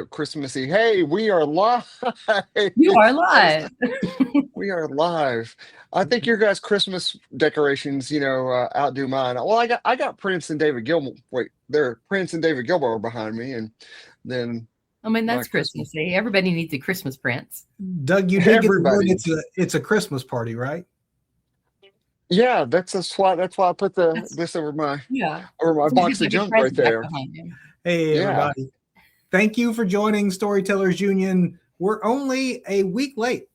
Christmassy. Hey, we are live. You are It's- live. we are live. I think your guys' Christmas decorations, outdo mine. Well, I got Prince and David Gilmour. Wait, they're Prince and David Gilmour behind me, and then I mean, my that's Christmas. Christmassy. Everybody needs a Christmas prince. Doug, you did get the word. Everybody. It's a Christmas party, right? Yeah, that's why I put the That's this yeah. over my It's like a box of big junk right present back there. behind him. Hey, Yeah. everybody. Thank you for joining Storytellers Union. We're only a week late,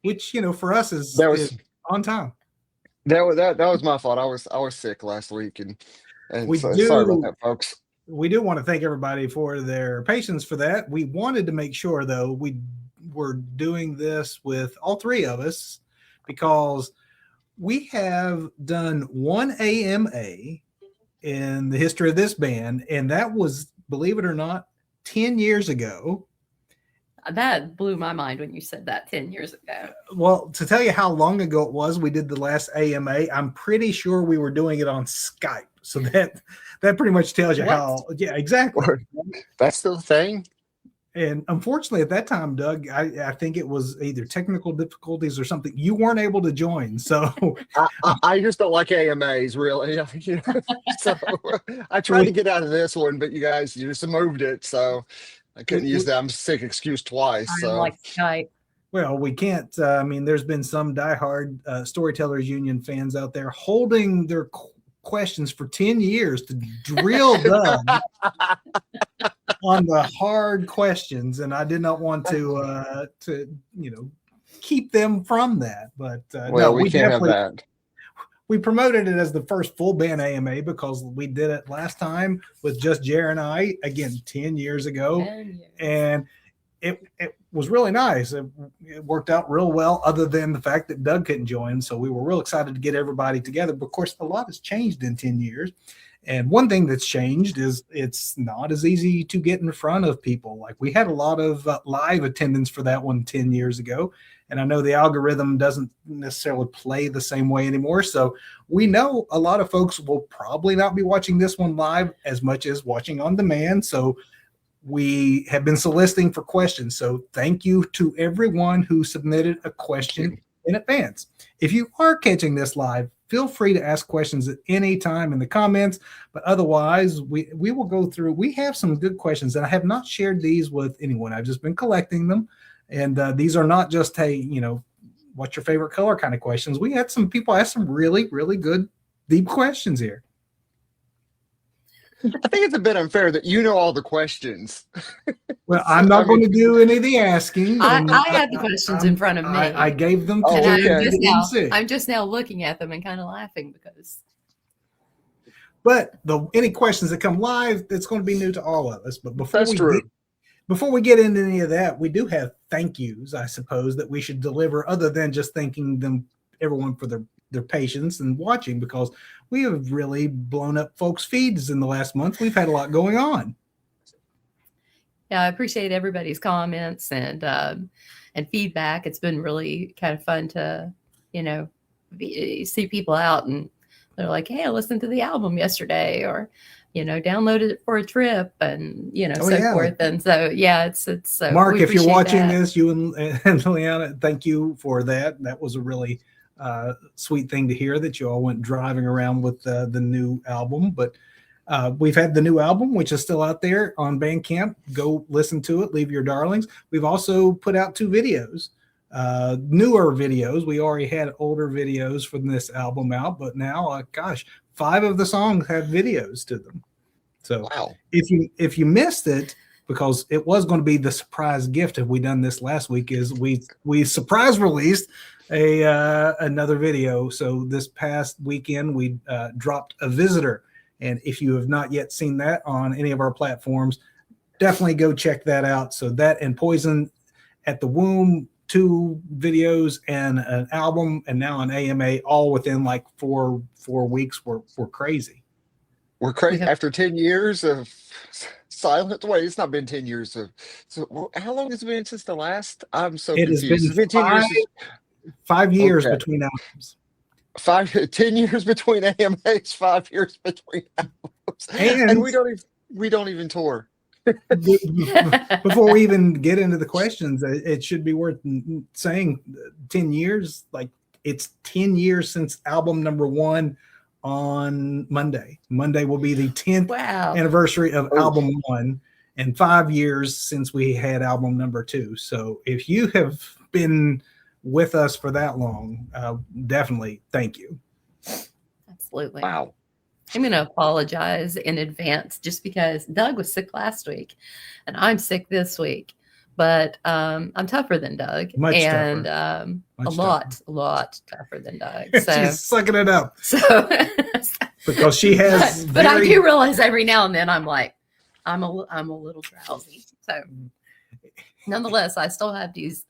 which, for us is, That is was on time. that was my fault. I was sick last week, and We so sorry about do that, folks. we do want to thank everybody for their patience for that. We wanted to make sure, though, we were doing this with all three of us because we have done one AMA in the history of this band, and that was, believe it or not, 10 years ago. That blew my mind when you said that 10 years ago. Well, to tell you how long ago it was, we did the last AMA. I'm pretty sure we were doing it on Skype. So that pretty much tells you What? how. Yeah, exactly. That's still the thing. And unfortunately, at that time, Doug, I think it was either technical difficulties or something. You weren't able to join. So I just don't like AMAs, really. So I tried to get out of this one, but you just moved it, so I couldn't use that I'm sick excuse twice. I So like Skype. well, we can't. I mean, there's been some diehard Storytellers Union fans out there holding their questions for 10 years to drill Doug on the hard questions, and I did not want to keep them from that. But well, no, we we can't have definitely that. we promoted it as the first full band AMA because we did it last time with just Jer and I, again 10 years ago, 10 years. and it was really nice. It worked out real well, other than the fact that Doug couldn't join. So we were real excited to get everybody together. But of course, a lot has changed in 10 years. And one thing that's changed is it's not as easy to get in front of people. Like we had a lot of live attendance for that one 10 years ago. And I know the algorithm doesn't necessarily play the same way anymore. So we know a lot of folks will probably not be watching this one live as much as watching on demand. So we have been soliciting for questions. So thank you to everyone who submitted a question in advance. If you are catching this live, feel free to ask questions at any time in the comments. But otherwise, we will go through. We have some good questions, and I have not shared these with anyone. I've just been collecting them. And these are not just, hey, what's your favorite color kind of questions. We had some people ask some really, really good, deep questions here. I think it's a bit unfair that you know all the questions. Well, I'm not going to do any of the asking. I and had the questions in front of me. I gave them to Oh, and you. okay. I'm just now looking at them and kind of laughing because But any questions that come live, it's going to be new to all of us. But That's true. Before we get into any of that, we do have thank yous, I suppose, that we should deliver, other than just thanking everyone for their patience and watching, because we have really blown up folks' feeds in the last month. We've had a lot going on. yeah, I appreciate everybody's comments and feedback. It's been really kind of fun to see people out and they're like, hey, I listened to the album yesterday, or downloaded it for a trip, and forth. And so it's Mark, if you're watching that. this, you and Leanna, thank you for that. That was a really sweet thing to hear, that you all went driving around with the new album. But we've had the new album, which is still out there on Bandcamp. Go listen to it. Leave your darlings. We've also put out 2 videos, newer videos. We already had older videos from this album out, but now, 5 of the songs have videos to them. So Wow. if you missed it, because it was going to be the surprise gift, have we done this last week, is we surprise released another video. So this past weekend we dropped A Visitor, and if you have not yet seen that on any of our platforms, definitely go check that out. So that and Poison at the Womb, 2 videos and an album, and now an AMA, all within like four weeks. We're crazy. We're crazy after 10 years of silence. Wait, it's not been 10 years of. So how long has it been since the last? I'm so It has confused. been It's been 10 years. 5 years Okay. between albums. 10 years between AMAs, 5 years between albums, and we don't even tour. Before we even get into the questions, it should be worth saying 10 years, like it's 10 years since album number 1 on Monday. Monday will be the 10th Wow. anniversary of Oh. album 1 and 5 years since we had album number 2. So if you have been with us for that long, definitely thank you. Absolutely. Wow. I'm going to apologize in advance just because Doug was sick last week and I'm sick this week, but I'm tougher than Doug. Much and tougher. A lot tougher than Doug. So, She's sucking it up so because she has but I do realize every now and then I'm like, I'm a little drowsy. So nonetheless, I still have these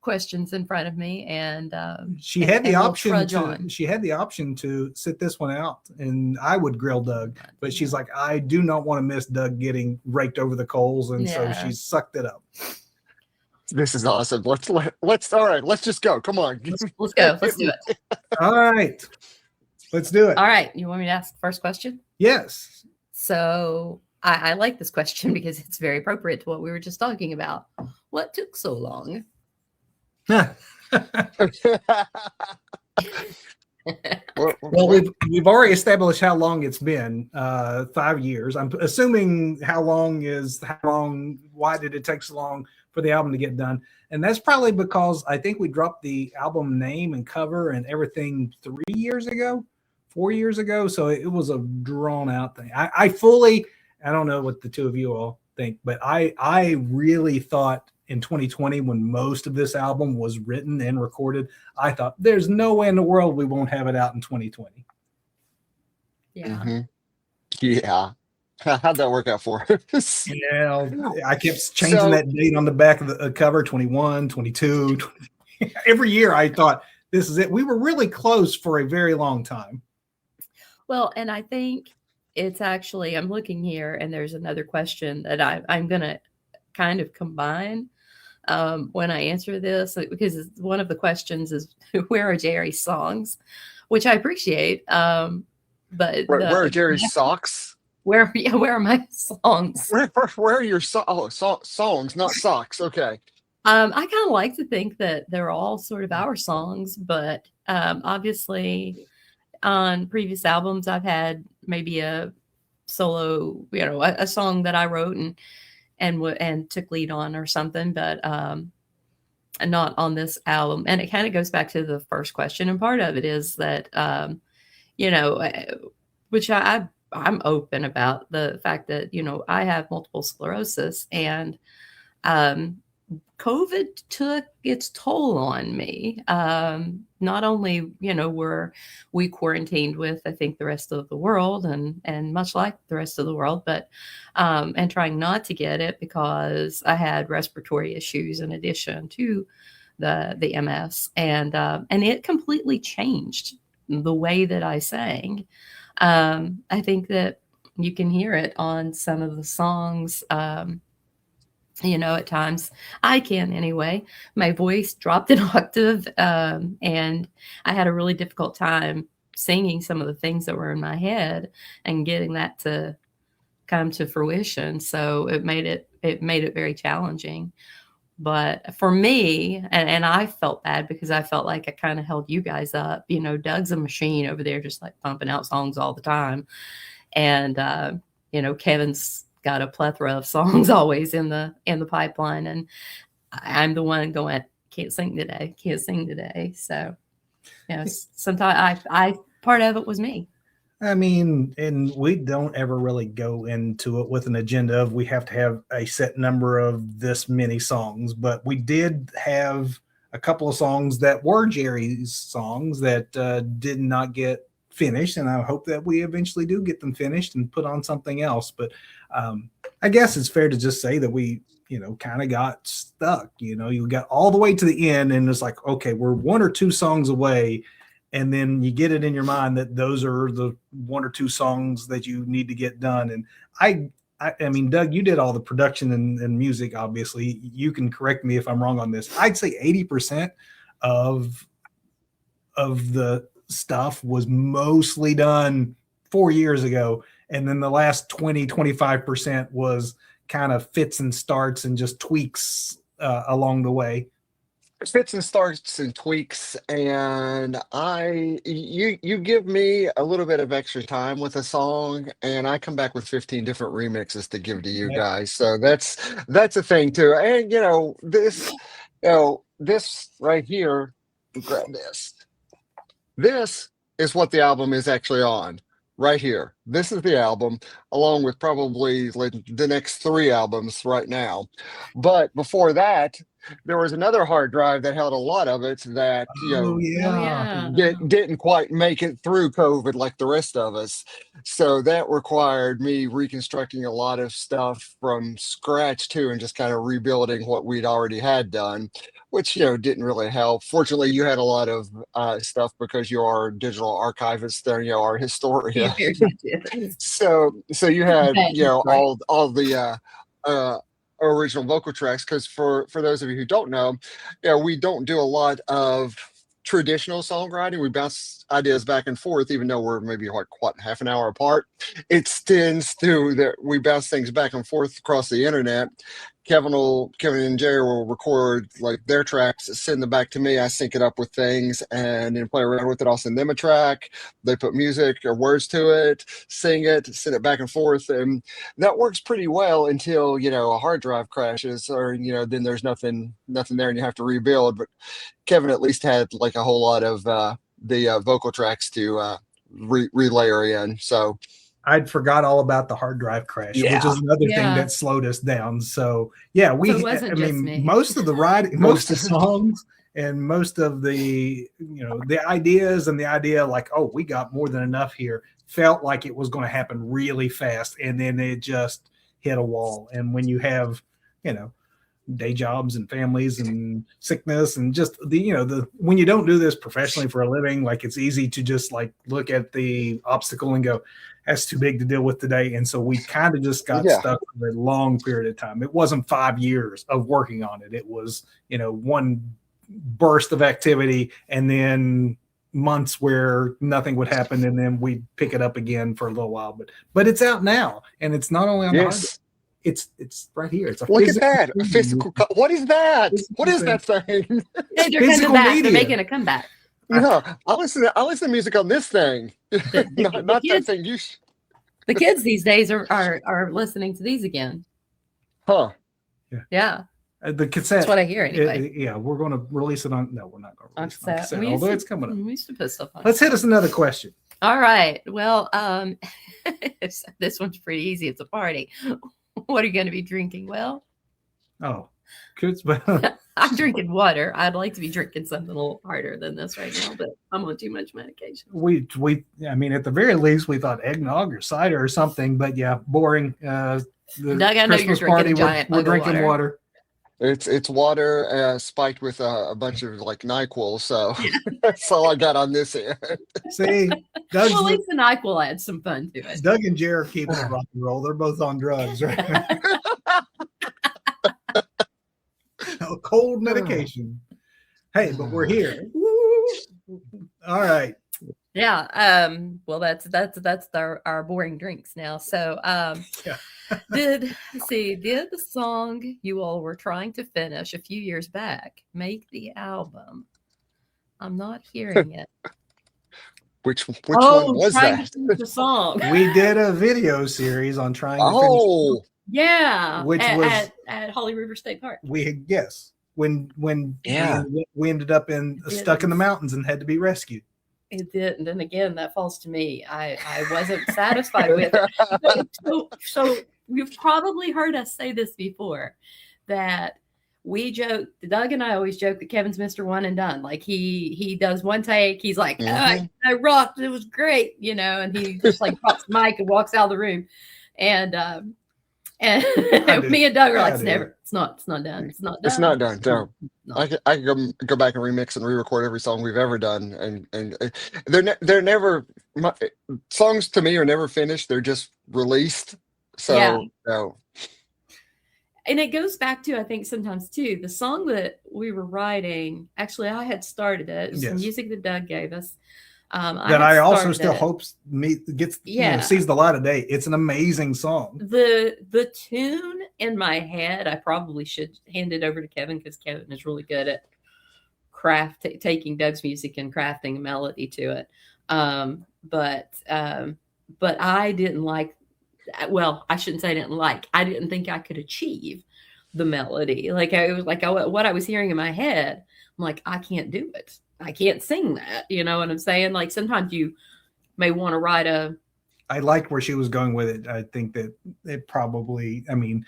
questions in front of me, and she had the we'll option trudge to on. she had the option to sit this one out and I would grill Doug, but she's like, I do not want to miss Doug getting raked over the coals, and so she sucked it up. This is awesome. Let's all right, let's just go. Come on. Let's go. Let's do it. All right, let's do it. All right, you want me to ask the first question? Yes. So I like this question because it's very appropriate to what we were just talking about. What took so long? Well, we've already established how long it's been, 5 years. I'm assuming why did it take so long for the album to get done? And that's probably because I think we dropped the album name and cover and everything 4 years ago. So it was a drawn out thing. I don't know what the two of you all think, but I really thought in 2020, when most of this album was written and recorded, I thought there's no way in the world we won't have it out in 2020. Yeah. Mm-hmm. Yeah. How'd that work out for us? Yeah, I kept changing that date on the back of the cover, 21, 22. 20. Every year I thought, this is it. We were really close for a very long time. Well, and I think it's actually, I'm looking here and there's another question that I'm going to kind of combine when I answer this, because one of the questions is, where are Jerry's songs? Which I appreciate. But where are Jerry's socks? Where are my songs? Where are your songs, not socks? Okay. I kind of like to think that they're all sort of our songs, but obviously on previous albums, I've had maybe a solo, a song that I wrote and took lead on or something, but not on this album. And it kind of goes back to the first question. And part of it is that, which I'm open about the fact that, I have multiple sclerosis, and COVID took its toll on me. Not only, were we quarantined with, I think, the rest of the world and much like the rest of the world, but and trying not to get it because I had respiratory issues in addition to the MS, and it completely changed the way that I sang. I think that you can hear it on some of the songs. At times I can anyway. My voice dropped an octave, and I had a really difficult time singing some of the things that were in my head and getting that to come to fruition. So it made it very challenging. But for me, and I felt bad because I felt like I kind of held you guys up. Doug's a machine over there, just like pumping out songs all the time. And, Kevin's got a plethora of songs always in the pipeline. And I'm the one going, can't sing today. So, sometimes I part of it was me. I mean, and we don't ever really go into it with an agenda of we have to have a set number of this many songs, but we did have a couple of songs that were Jerry's songs that did not get finished, and I hope that we eventually do get them finished and put on something else. But I guess it's fair to just say that we, kind of got stuck. You got all the way to the end, and it's like, okay, we're 1 or 2 songs away. And then you get it in your mind that those are the 1 or 2 songs that you need to get done. And I mean, Doug, you did all the production and music, obviously. You can correct me if I'm wrong on this. I'd say 80% of the stuff was mostly done 4 years ago. And then the last 20, 25% was kind of fits and starts and just tweaks along the way? Fits and starts and tweaks, and you give me a little bit of extra time with a song, and I come back with 15 different remixes to give to you Yeah. guys. So that's a thing too. And this right here, grab this. This is what the album is actually on. Right here. This is the album, along with probably like the next 3 albums right now. But before that, there was another hard drive that held a lot of it that, Oh Oh, yeah. yeah. didn't quite make it through COVID like the rest of us. So that required me reconstructing a lot of stuff from scratch too, and just kind of rebuilding what we'd already had done, which didn't really help. Fortunately, you had a lot of stuff because you are a digital archivist and our You historian. very much is. So you had Okay, right. all the original vocal tracks, because for those of you who don't know, we don't do a lot of traditional songwriting. We bounce ideas back and forth, even though we're maybe like what, half an hour apart. It tends to that we bounce things back and forth across the internet. Kevin and Jerry will record like their tracks, send them back to me. I sync it up with things and then play around with it. I'll send them a track. They put music or words to it, sing it, send it back and forth, and that works pretty well until a hard drive crashes, or then there's nothing there and you have to rebuild. But Kevin at least had like a whole lot of the vocal tracks to relayer in. So I'd forgot all about the hard drive crash, which yeah, is another thing Yeah. that slowed us down. So yeah, So it wasn't just me. most of the writing, most of the songs and most of the, the ideas and the idea like, oh, we got more than enough here, felt like it was going to happen really fast. And then it just hit a wall. And when you have, day jobs and families and sickness and just the when you don't do this professionally for a living, like it's easy to just like look at the obstacle and go, that's too big to deal with today. And so we kind of just got stuck for a long period of time. It wasn't 5 years of working on it. It was, one burst of activity and then months where nothing would happen, and then we'd pick it up again for a little while. But it's out now, and it's not only on the hard drive. It's right here. It's a look at that. A physical. What is that? What is that thing? Hey, they're coming back. They're making a comeback. Yeah, I listen to music on this thing. Not that kids, thing. The kids these days are listening to these again. Huh. Yeah. The cassette. That's what I hear anyway. Yeah, we're going to release it on. No, we're not going to release it on cassette, although it's coming up. We used to put stuff on. Let's hit us another question. All right. Well, this one's pretty easy. It's a party. What are you going to be drinking? Well, I'm drinking water. I'd like to be drinking something a little harder than this right now, but I'm on too much medication. I mean, at the very least, we thought eggnog or cider or something, but yeah, boring. Doug, I know you're drinking a giant we're drinking water. It's water spiked with a bunch of like NyQuil, so that's all I got on this end. See, well, at least the NyQuil adds some fun to it. Doug and Jerry are keeping it rock and roll. They're both on drugs, right? Cold medication. Hey, but we're here. All right. Yeah. Well, that's our boring drinks now. So, did the song you all were trying to finish a few years back make the album? I'm not hearing it. Which one was that? The song. We did a video series on trying to finish. Yeah. Which was at Holly River State Park. When we ended up stuck in the mountains and had to be rescued. It didn't. And again, that falls to me. I wasn't satisfied with it. So you've probably heard us say this before, that we joke, Doug and I always joke that Kevin's Mr. One and Done. Like he does one take, he's like, I rocked, it was great, and he just like drops the mic and walks out of the room. And me and Doug are like, it's not done. It's not done. It's not done. So I can go back and remix and re-record every song we've ever done, and they're never, songs to me are never finished. They're just released. So no. And it goes back to, I think sometimes too, the song that we were writing. Actually, I had started it. It was some music that Doug gave us. That I also still hope sees the light of day. It's an amazing song. The tune in my head, I probably should hand it over to Kevin because Kevin is really good at taking Doug's music and crafting a melody to it. But I didn't like. Well, I shouldn't say I didn't like. I didn't think I could achieve the melody. Like I was like what I was hearing in my head. I'm like, I can't do it. I can't sing that. You know what I'm saying? Like sometimes you may want to write a. I liked where she was going with it. I think that it probably, I mean,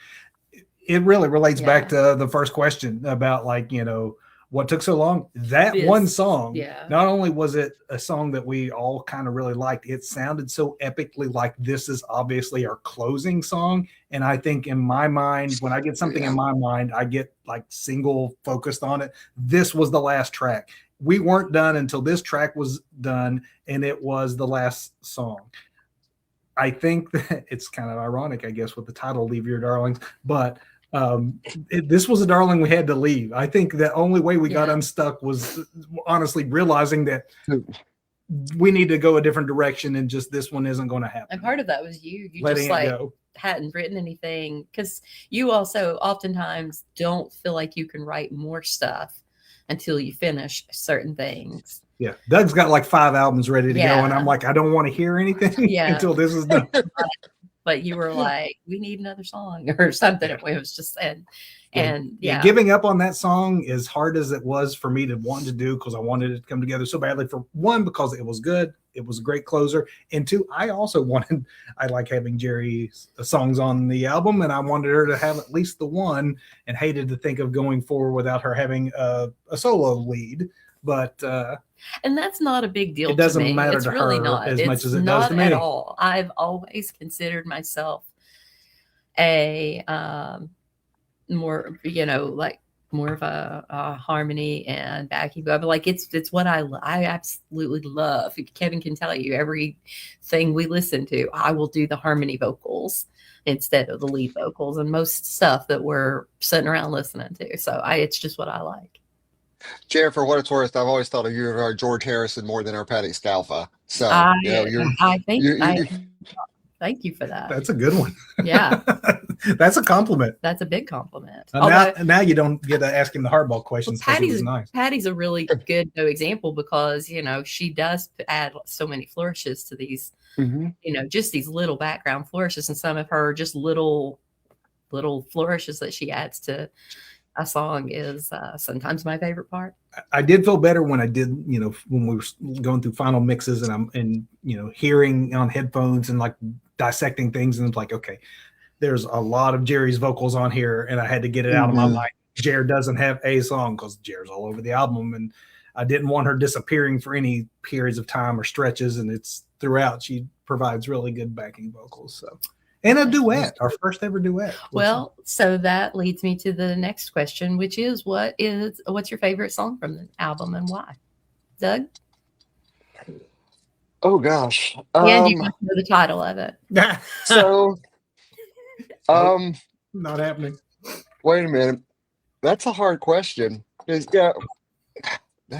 it really relates back to the first question about like, you know, what took so long. That one song, not only was it a song that we all kind of really liked, it sounded so epically like this is obviously our closing song. And I think in my mind, when I get something in my mind, I get like single focused on it. This was the last track. We weren't done until this track was done, and it was the last song. I think that it's kind of ironic, I guess, with the title "Leave Your Darlings," but this was a darling we had to leave. I think the only way we got unstuck was honestly realizing that we need to go a different direction, and just this one isn't going to happen. And part of that was you letting just like it go. Hadn't written anything, because you also oftentimes don't feel like you can write more stuff until you finish certain things. Yeah, Doug's got like 5 albums ready to go, and I'm like, I don't want to hear anything until this is done. But you were like, we need another song or something. It was just said. And giving up on that song, as hard as it was for me to want to do, because I wanted it to come together so badly. For one, because it was good, it was a great closer, and two, I like having Jerry's songs on the album, and I wanted her to have at least the one, and hated to think of going forward without her having a solo lead. But and that's not a big deal. It doesn't to me. matter it's to really her not. as it's much as it not does to me at all. I've always considered myself a more, like more of a harmony and backing vocal. Like it's what I absolutely love. Kevin can tell you everything we listen to, I will do the harmony vocals instead of the lead vocals, and most stuff that we're sitting around listening to. So it's just what I like. Jared, for what it's worth, I've always thought of you as our George Harrison more than our Patti Scalfa. So thank you for that. That's a good one. Yeah. That's a compliment. That's a big compliment. Now you don't get to ask him the hardball questions. Patty's nice. Patty's a really good example, because she does add so many flourishes to these, just these little background flourishes, and some of her just little flourishes that she adds to a song is sometimes my favorite part. I did feel better when I did, when we were going through final mixes, and I'm hearing on headphones and like dissecting things, and it's like, okay, there's a lot of Jerry's vocals on here, and I had to get it out of my mind. Jared doesn't have a song because Jared's all over the album, and I didn't want her disappearing for any periods of time or stretches, and it's throughout. She provides really good backing vocals. So. And a duet, our first ever duet. Well, so that leads me to the next question, which is what's your favorite song from the album and why? Doug? Oh gosh. And you must know the title of it. So not happening. Wait a minute. That's a hard question. That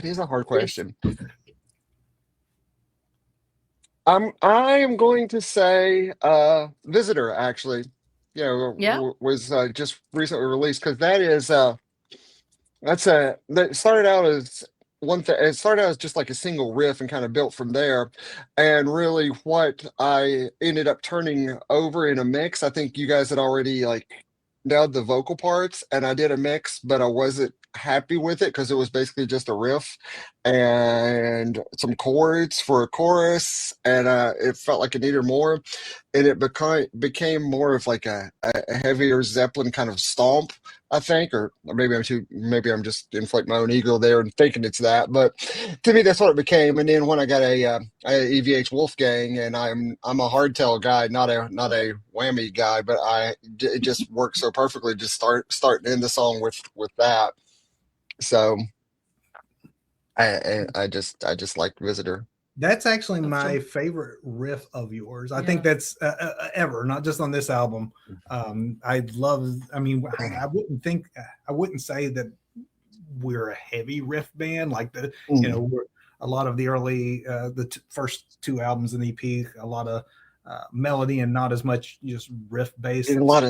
is a hard question. I am going to say Visitor, actually. Was just recently released, because that started out as one thing. It started out as just like a single riff and kind of built from there. And really what I ended up turning over in a mix, I think you guys had already like nailed the vocal parts, and I did a mix, but I wasn't happy with it because it was basically just a riff and some chords for a chorus, and it felt like it needed more, and it became more of like a heavier Zeppelin kind of stomp, I think, or maybe I'm just inflating my own ego there and thinking it's that, but to me that's what it became. And then when I got a EVH Wolfgang, and I'm a hardtail guy, not a whammy guy, but it just works so perfectly, just starting in the song with that. So I just like Visitor. That's actually my favorite riff of yours. I think that's ever, not just on this album. I wouldn't say that we're a heavy riff band like we're a lot of the early first 2 albums in the EP, a lot of melody and not as much just riff based. A lot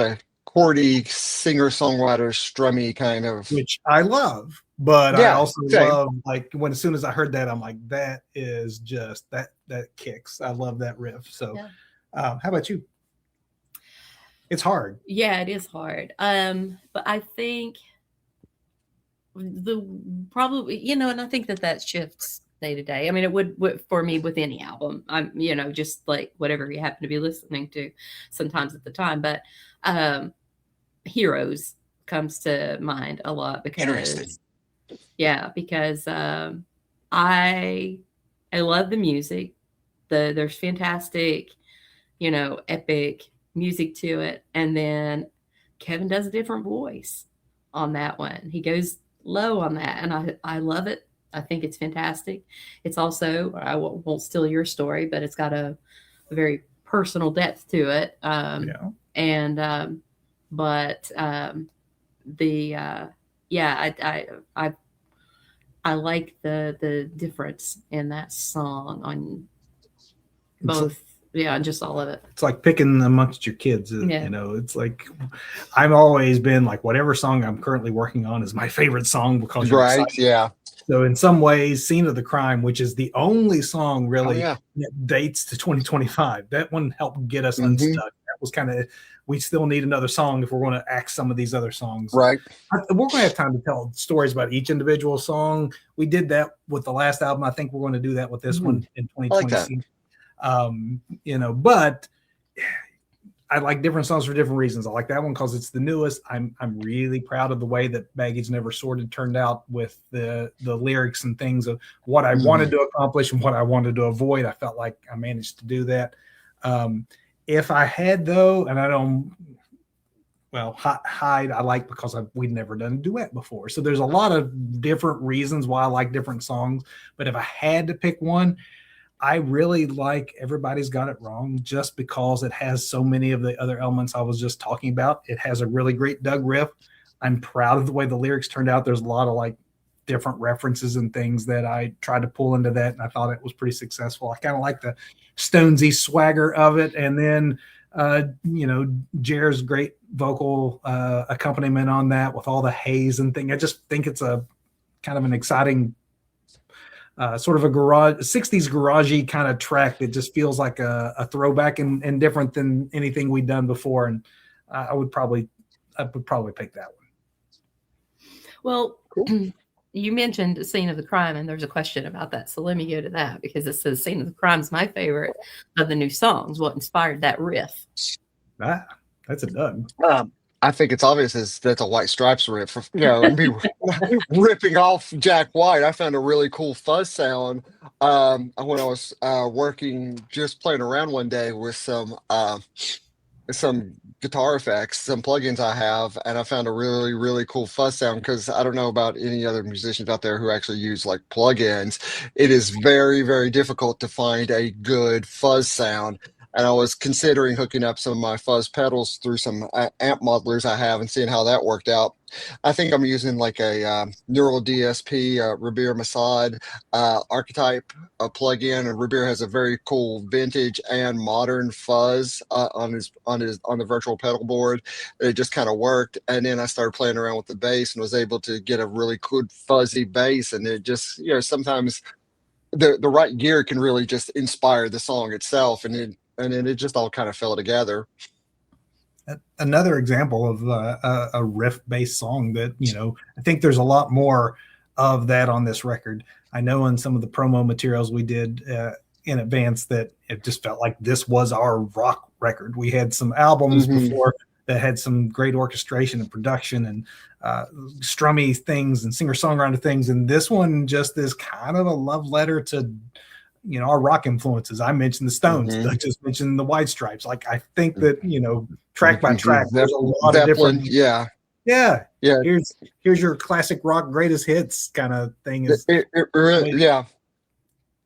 of chordy singer-songwriter, strummy kind of. which I love. But I Yeah, also same. love, like, when as soon as I heard that, I'm like, that is just that kicks. I love that riff. So, Yeah. How about you? It's hard. Yeah, it is hard. But I think the probably, and I think that shifts day to day. I mean, it would for me with any album. I'm, just like whatever you happen to be listening to sometimes at the time. But um, Heroes comes to mind a lot Interesting. because I love the music. There's fantastic, epic music to it, and then Kevin does a different voice on that one. He goes low on that, and I love it. I think it's fantastic. It's also, I won't steal your story, but it's got a very personal depth to it. Yeah. And but the yeah, I like the difference in that song on both. Yeah, just all of it. It's like picking amongst your kids. Yeah. It's like I've always been like, whatever song I'm currently working on is my favorite song because you're Right. excited. Yeah. So in some ways, Scene of the Crime, which is the only song really yeah. that dates to 2025, that one helped get us Mhm. unstuck. That was kind of, we still need another song if we're going to act some of these other songs. Right. We're going to have time to tell stories about each individual song. We did that with the last album. I think we're going to do that with this one in I like that. 2020. But I like different songs for different reasons. I like that one because it's the newest. I'm really proud of the way that Baggage Never Sorted turned out with the lyrics and things of what I wanted to accomplish and what I wanted to avoid. I felt like I managed to do that. If I had, though, and I don't, well, Hide I like because we'd never done a duet before. So there's a lot of different reasons why I like different songs. But if I had to pick one, I really like Everybody's Got It Wrong just because it has so many of the other elements I was just talking about. It has a really great Doug riff. I'm proud of the way the lyrics turned out. There's a lot of like different references and things that I tried to pull into that, and I thought it was pretty successful. I kind of like the Stonesy swagger of it, and then Jer's great vocal accompaniment on that with all the haze and thing. I just think it's a kind of an exciting sort of a 60s garagey kind of track that just feels like a throwback and different than anything we'd done before. And I would probably pick that one. Well, cool. You mentioned Scene of the Crime, and there's a question about that. So let me go to that because it says Scene of the Crime is my favorite of the new songs. What inspired that riff? That's a Doug. I think it's obvious that's a White Stripes riff. Me ripping off Jack White. I found a really cool fuzz sound when I was working, just playing around one day with some guitar effects, some plugins I have, and I found a really, really cool fuzz sound because I don't know about any other musicians out there who actually use like plugins. It is very, very difficult to find a good fuzz sound. And I was considering hooking up some of my fuzz pedals through some amp modelers I have and seeing how that worked out. I think I'm using like a Neural DSP, Rabir Masad archetype plugin, and Rabir has a very cool vintage and modern fuzz on the virtual pedal board. It just kind of worked, and then I started playing around with the bass and was able to get a really good fuzzy bass. And it just sometimes the right gear can really just inspire the song itself, and then it just all kind of fell together. Another example of a riff-based song that, I think there's a lot more of that on this record. I know in some of the promo materials we did in advance that it just felt like this was our rock record. We had some albums before that had some great orchestration and production and strummy things and singer-songwriter things. And this one just is kind of a love letter to our rock influences. I mentioned the Stones. I just mentioned the White Stripes. Like, I think that, track by track, there's a lot of different. Yeah. Here's your classic rock greatest hits kind of thing. Is yeah.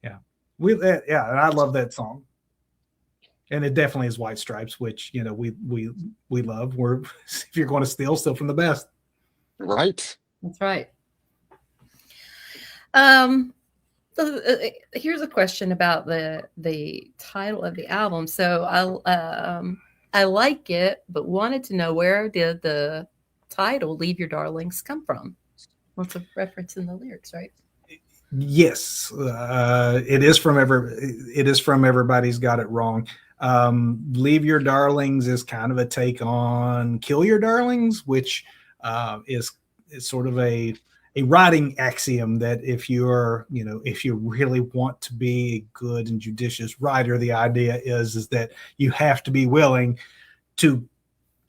And I love that song. And it definitely is White Stripes, which, we love. If you're going to steal from the best. Right. That's right. Here's a question about the title of the album. So I like it, but wanted to know, where did the title "Leave Your Darlings" come from? What's a reference in the lyrics, right? Yes, it is from Everybody's Got It Wrong. Leave Your Darlings is kind of a take on Kill Your Darlings, which is sort of a writing axiom that if you really want to be a good and judicious writer, the idea is that you have to be willing to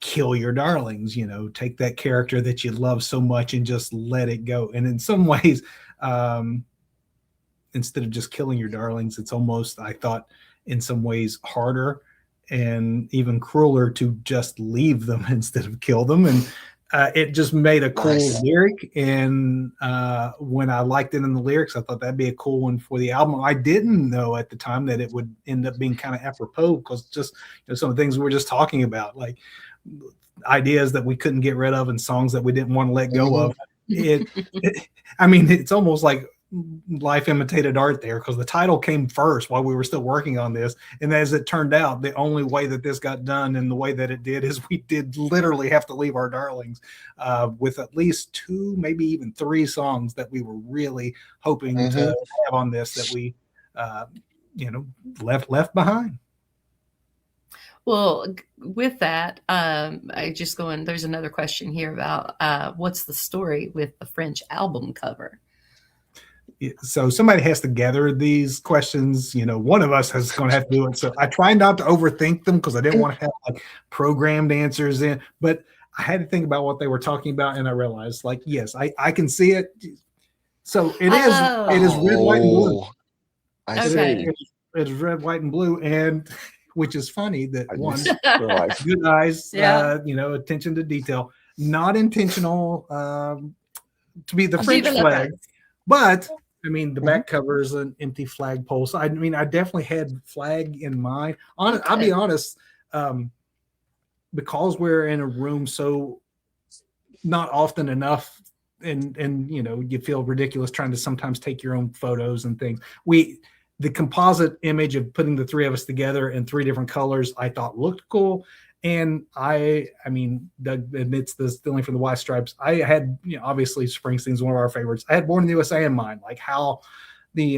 kill your darlings, take that character that you love so much and just let it go. And in some ways, instead of just killing your darlings, it's almost, I thought, in some ways harder and even crueler to just leave them instead of kill them. And it just made a cool lyric. And when I liked it in the lyrics, I thought that'd be a cool one for the album. I didn't know at the time that it would end up being kind of apropos, because just some of the things we were just talking about, like ideas that we couldn't get rid of and songs that we didn't want to let go of. I mean, it's almost like life imitated art there, because the title came first while we were still working on this. And as it turned out, the only way that this got done and the way that it did is we did literally have to leave our darlings, with at least 2, maybe even 3 songs that we were really hoping to have on this that we left behind. Well, with that, there's another question here about what's the story with the French album cover? So somebody has to gather these questions. One of us is going to have to do it. So I try not to overthink them, because I didn't want to have like programmed answers in, but I had to think about what they were talking about. And I realized, like, yes, I can see it. So it is red, white, and blue. I see. It is red, white, and blue. And which is funny that one, good eyes, attention to detail, not intentional, to be the French flag, but I mean, the back cover is an empty flagpole. So I mean, I definitely had flag in mind. I'll be honest, because we're in a room so not often enough, and you feel ridiculous trying to sometimes take your own photos and things. The composite image of putting the 3 of us together in 3 different colors, I thought looked cool. And I mean, Doug admits this, Stealing from the White Stripes. I had, obviously Springsteen's one of our favorites. I had Born in the USA in mind, like how the,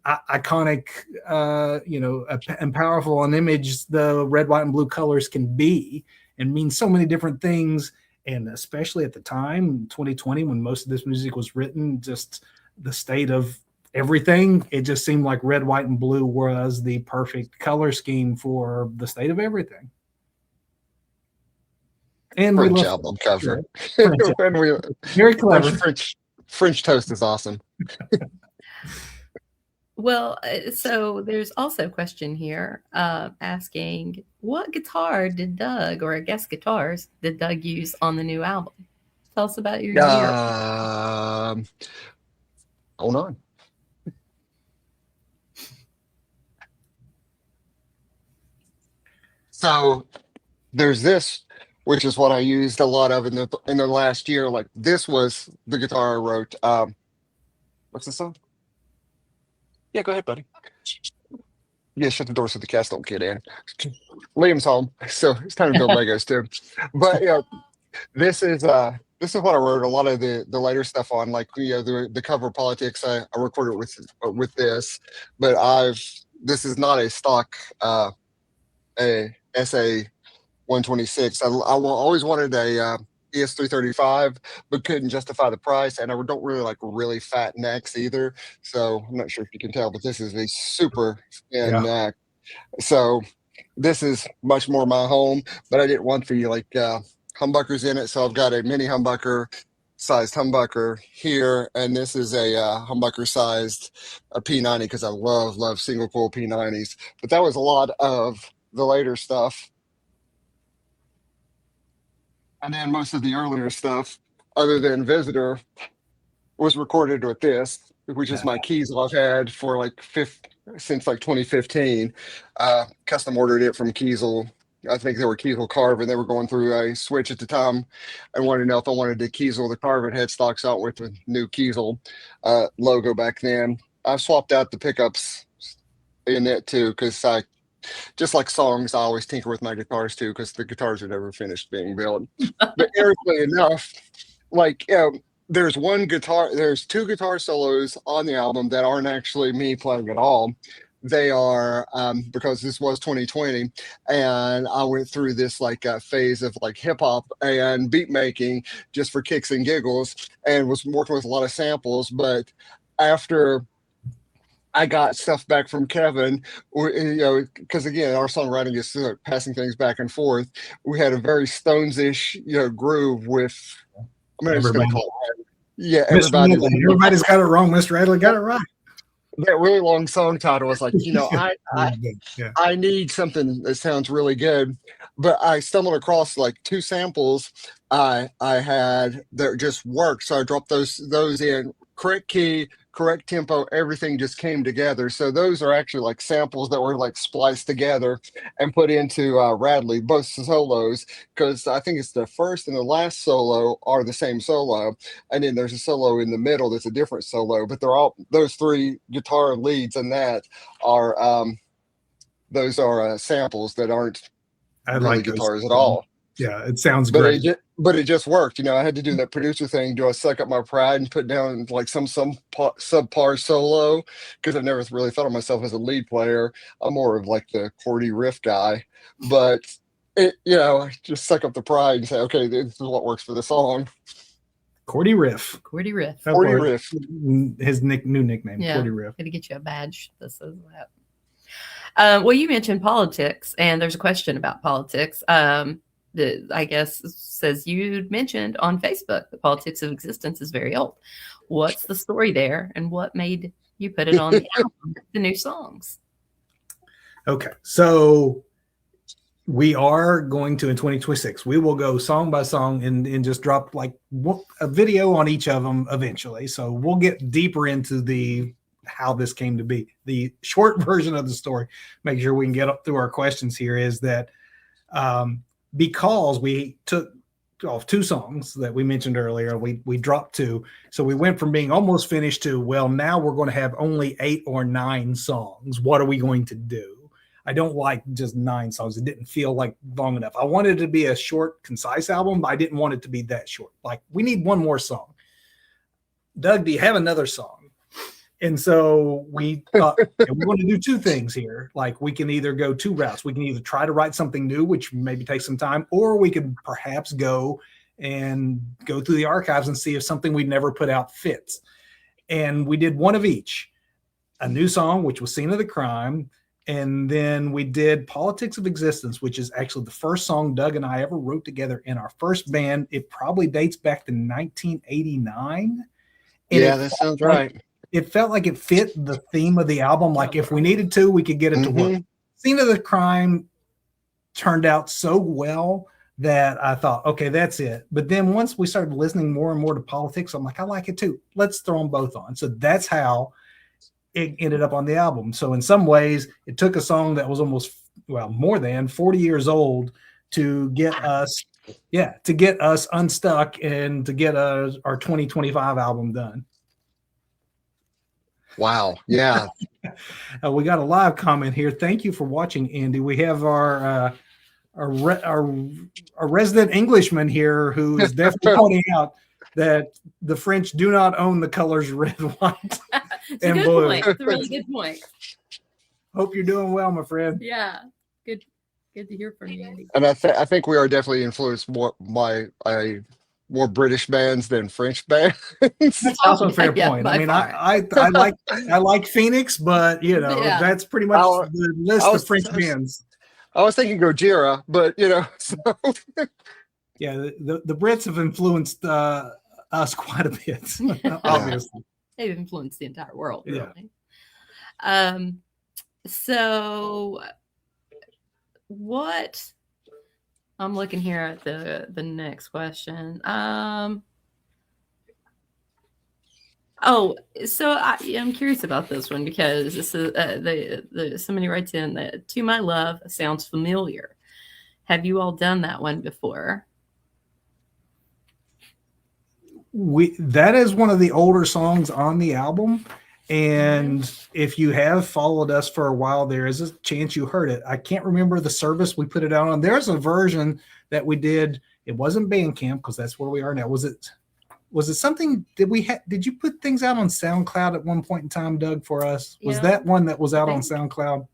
iconic, and powerful an image the red, white, and blue colors can be and mean so many different things. And especially at the time, 2020, when most of this music was written, just the state of everything, it just seemed like red, white, and blue was the perfect color scheme for the state of everything. And French album cover. Very clever. French toast is awesome. Well, so there's also a question here asking, what guitar did Doug, or I guess guitars, did Doug use on the new album? Tell us about your year. Hold on. So there's this, which is what I used a lot of in the last year. Like, this was the guitar I wrote. What's the song? Yeah, go ahead, buddy. Yeah, shut the door so the cats don't get in. Liam's home, so it's time to build Legos too. But this is what I wrote a lot of the later stuff on, like the cover Politics. I recorded with this, but this is not a stock a SA 126. I always wanted a ES335, but couldn't justify the price, and I don't really like really fat necks either. So I'm not sure if you can tell, but this is a super thin neck. So this is much more my home, but I didn't want the humbuckers in it. So I've got a mini humbucker sized humbucker here, and this is a humbucker sized P90, because I love single coil P90s. But that was a lot of the later stuff. And then most of the earlier stuff, other than Visitor, was recorded with this, which is my Kiesel I've had for since 2015. Custom ordered it from Kiesel. I think they were Kiesel Carve, and they were going through a switch at the time. I wanted to know if I wanted to Kiesel the Carve and headstocks out with the new Kiesel logo back then. I've swapped out the pickups in it too, because I just like songs, I always tinker with my guitars too, because the guitars are never finished being built. But ironically enough, like there's two guitar solos on the album that aren't actually me playing at all. They are because this was 2020, and I went through this like phase of like hip hop and beat making just for kicks and giggles, and was working with a lot of samples. But after I got stuff back from Kevin, because again, our songwriting is passing things back and forth. We had a very Stones-ish, groove with. I'm just going to Everybody. call it. Yeah, Mr. everybody. Radley. Everybody's got it wrong. Mr. Radley got it right. That really long song title was like, Yeah. I need something that sounds really good, but I stumbled across like two samples I had that just worked, so I dropped those in correct key, correct tempo, everything just came together. So those are actually like samples that were like spliced together and put into Radley, both solos, because I think it's the first and the last solo are the same solo, and then there's a solo in the middle that's a different solo, but they're all those three guitar leads and that are those are samples that aren't I really like those. guitars at all. Yeah, it sounds But great. it just worked. I had to do that producer thing. Do I suck up my pride and put down like some subpar solo? Because I've never really thought of myself as a lead player. I'm more of like the chordy riff guy. But just suck up the pride and say, okay, this is what works for the song. Cordy Riff. Cordy Riff. Cordy Riff. His new nickname, Yeah. Cordy Riff. Gotta get you a badge that says that. Well, you mentioned politics, and there's a question about politics. I guess says you mentioned on Facebook the politics of existence is very old. What's the story there, and what made you put it on the album, the new songs? Okay, so we are going to in 2026. We will go song by song and just drop like a video on each of them eventually. So we'll get deeper into how this came to be. The short version of the story, make sure we can get up through our questions here, is that because we took off two songs that we mentioned earlier, we dropped two. So we went from being almost finished to, well, now we're going to have only 8 or 9 songs. What are we going to do? I don't like just 9 songs. It didn't feel like long enough. I wanted it to be a short, concise album, but I didn't want it to be that short. Like, we need one more song. Doug, do you have another song? And so we thought, we want to do two things here. Like, we can either go 2 routes. We can either try to write something new, which maybe takes some time, or we could perhaps go through the archives and see if something we'd never put out fits. And we did one of each. A new song, which was Scene of the Crime, and then we did Politics of Existence, which is actually the first song Doug and I ever wrote together in our first band. It probably dates back to 1989. Yeah, that sounds right. It felt like it fit the theme of the album. Like, if we needed to, we could get it to work. Scene of the Crime turned out so well that I thought, okay, that's it. But then once we started listening more and more to Politics, I'm like, I like it too. Let's throw them both on. So that's how it ended up on the album. So in some ways, it took a song that was almost, more than 40 years old to get us unstuck and to get our 2025 album done. Wow. Yeah. We got a live comment here. Thank you for watching, Andy. We have our resident Englishman here who is definitely pointing out that the French do not own the colors red, white, and blue. Point. It's a really good point. Hope you're doing well, my friend. Yeah. Good to hear from you, Andy. And I think we are definitely influenced more by more British bands than French bands. That's also a fair point. I mean, I like Phoenix, but that's pretty much the list of French bands. I was thinking Gojira, but so. Yeah, the Brits have influenced us quite a bit, obviously. They've influenced the entire world, really. Yeah. So what I'm looking here at the next question. So I'm curious about this one because this is somebody writes in that "To My Love" sounds familiar. Have you all done that one before? That is one of the older songs on the album, And if you have followed us for a while, there is a chance you heard it. I can't remember the service we put it out on. There's a version that we did. It wasn't Bandcamp because that's where we are now. Was it something did you put things out on SoundCloud at one point in time, Doug, for us? Was that one that was out on SoundCloud?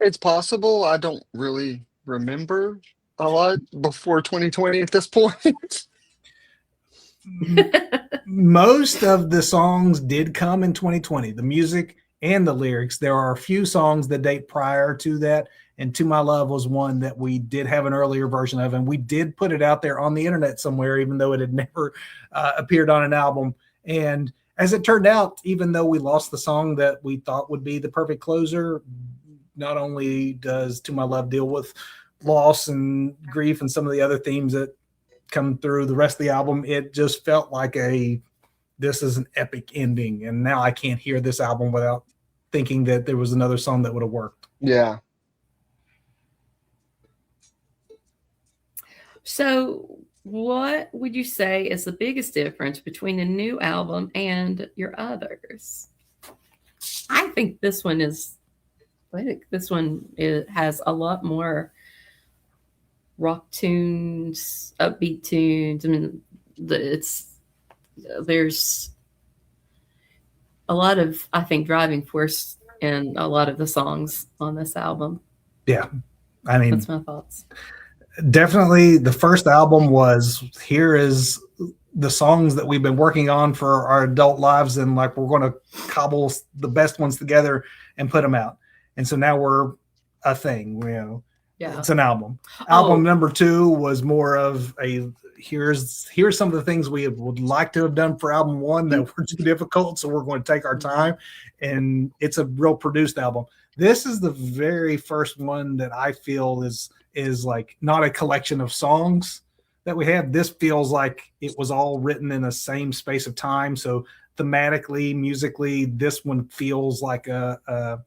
It's possible. I don't really remember a lot before 2020 at this point. Most of the songs did come in 2020, the music and the lyrics. There are a few songs that date prior to that, and To My Love was one that we did have an earlier version of, and we did put it out there on the internet somewhere, even though it had never appeared on an album. And as it turned out, even though we lost the song that we thought would be the perfect closer, not only does To My Love deal with loss and grief and some of the other themes that come through the rest of the album, it just felt like this is an epic ending. And now I can't hear this album without thinking that there was another song that would have worked. Yeah. So what would you say is the biggest difference between the new album and your others? I think this one has a lot more rock tunes, upbeat tunes. I mean, there's a lot of, I think, driving force in a lot of the songs on this album. Yeah. I mean, that's my thoughts. Definitely the first album was, here is the songs that we've been working on for our adult lives, and like we're going to cobble the best ones together and put them out. And so now we're a thing, Yeah. It's an album. Album number 2 was more of a, here's some of the things we would like to have done for album 1 that were too difficult, so we're going to take our time, and it's a real produced album. This is the very first one that I feel is like not a collection of songs that we have. This feels like it was all written in the same space of time. So thematically, musically, this one feels like a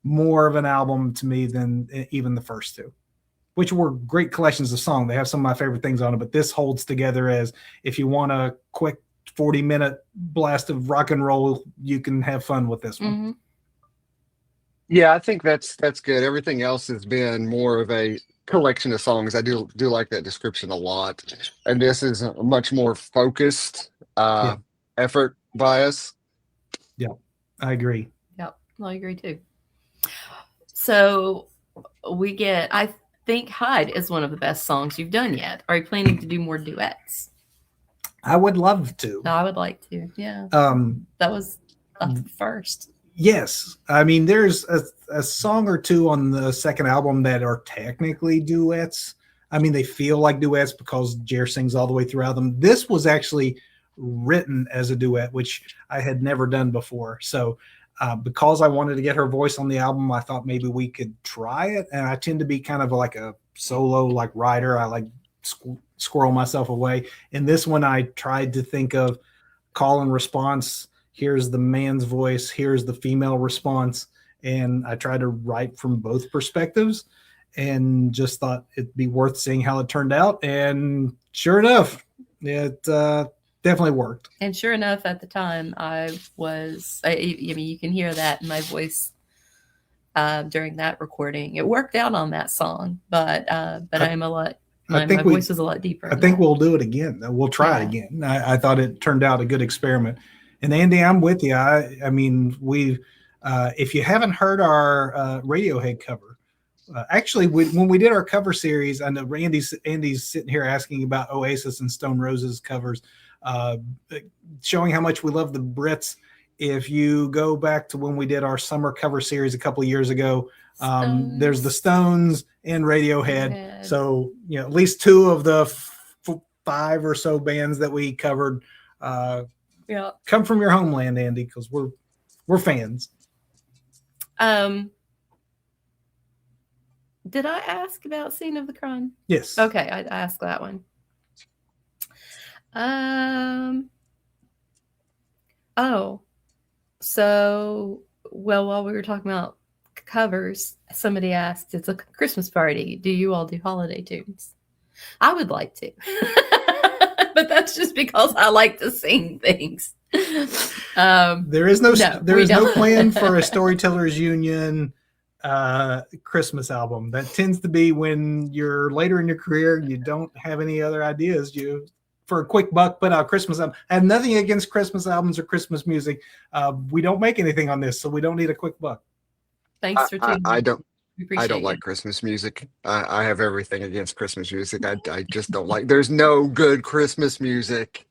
more of an album to me than even the first 2, which were great collections of songs. They have some of my favorite things on it, but this holds together as, if you want a quick 40-minute blast of rock and roll, you can have fun with this one. Mm-hmm. Yeah, I think that's good. Everything else has been more of a collection of songs. I do like that description a lot. And this is a much more focused effort by us. Yeah, I agree. Yep, I agree too. So I think Hide is one of the best songs you've done yet. Are you planning to do more duets? I would love to. No, I would like to. Yeah. That was the first. Yes. I mean, there's a song or two on the second album that are technically duets. I mean, they feel like duets because Jer sings all the way throughout them. This was actually written as a duet, which I had never done before. So because I wanted to get her voice on the album, I thought maybe we could try it. And I tend to be kind of like a solo writer. I like squirrel myself away. In this one, I tried to think of call and response. Here's the man's voice, here's the female response. And I tried to write from both perspectives, and just thought it'd be worth seeing how it turned out. And sure enough, it definitely worked. And sure enough, at the time, I mean, you can hear that in my voice during that recording. It worked out on that song, but my voice is a lot deeper. I think we'll do it again. We'll try it again. I thought it turned out a good experiment. And Andy, I'm with you. I mean, if you haven't heard our Radiohead cover, actually, when we did our cover series, I know Andy's sitting here asking about Oasis and Stone Roses covers, showing how much we love the Brits. If you go back to when we did our summer cover series a couple of years ago, there's the Stones and Radiohead. So, at least 2 of the 5 or so bands that we covered come from your homeland, Andy, because we're fans. Did I ask about Scene of the Crime? Yes. Okay, I asked that one. So while we were talking about covers, somebody asked, it's a Christmas party, do you all do holiday tunes? I would like to. But that's just because I like to sing things. There is no No, there we is no don't. plan for a Storytellers Union Christmas album. That tends to be when you're later in your career, you don't have any other ideas. You, for a quick buck, put out a Christmas album. I have nothing against Christmas albums or Christmas music. We don't make anything on this, so we don't need a quick buck. Thanks for tuning I in. don't. We I appreciate don't you. like Christmas music. I have everything against Christmas music. I just don't like. There's no good Christmas music.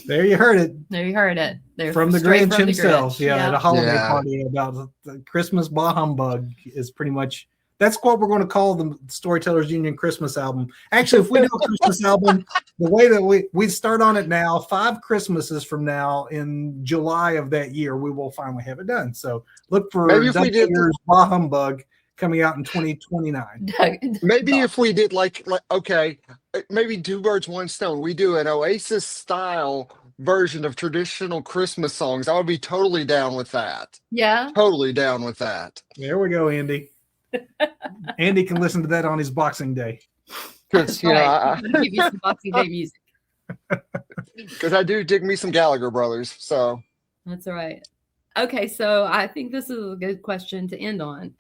There you heard it. There you heard it. They're From the straight Grinch from the himself, Grinch. yeah, at a holiday Yeah. party about the Christmas bah humbug is pretty much, that's what we're going to call the Storytellers Union Christmas album. Actually, if we do a Christmas album, the way that we start on it now, 5 Christmases from now in July of that year, we will finally have it done. So look for Maybe if we Doug did- Hayer's bah humbug coming out in 2029. Maybe if we did like okay, maybe two birds, one stone. We do an Oasis style version of traditional Christmas songs. I would be totally down with that. Yeah. Totally down with that. There we go, Andy. Andy can listen to that on his Boxing Day. Because Right. I'm gonna give you some Boxing Day music. I do dig me some Gallagher brothers. So That's all right. Okay, so I think this is a good question to end on.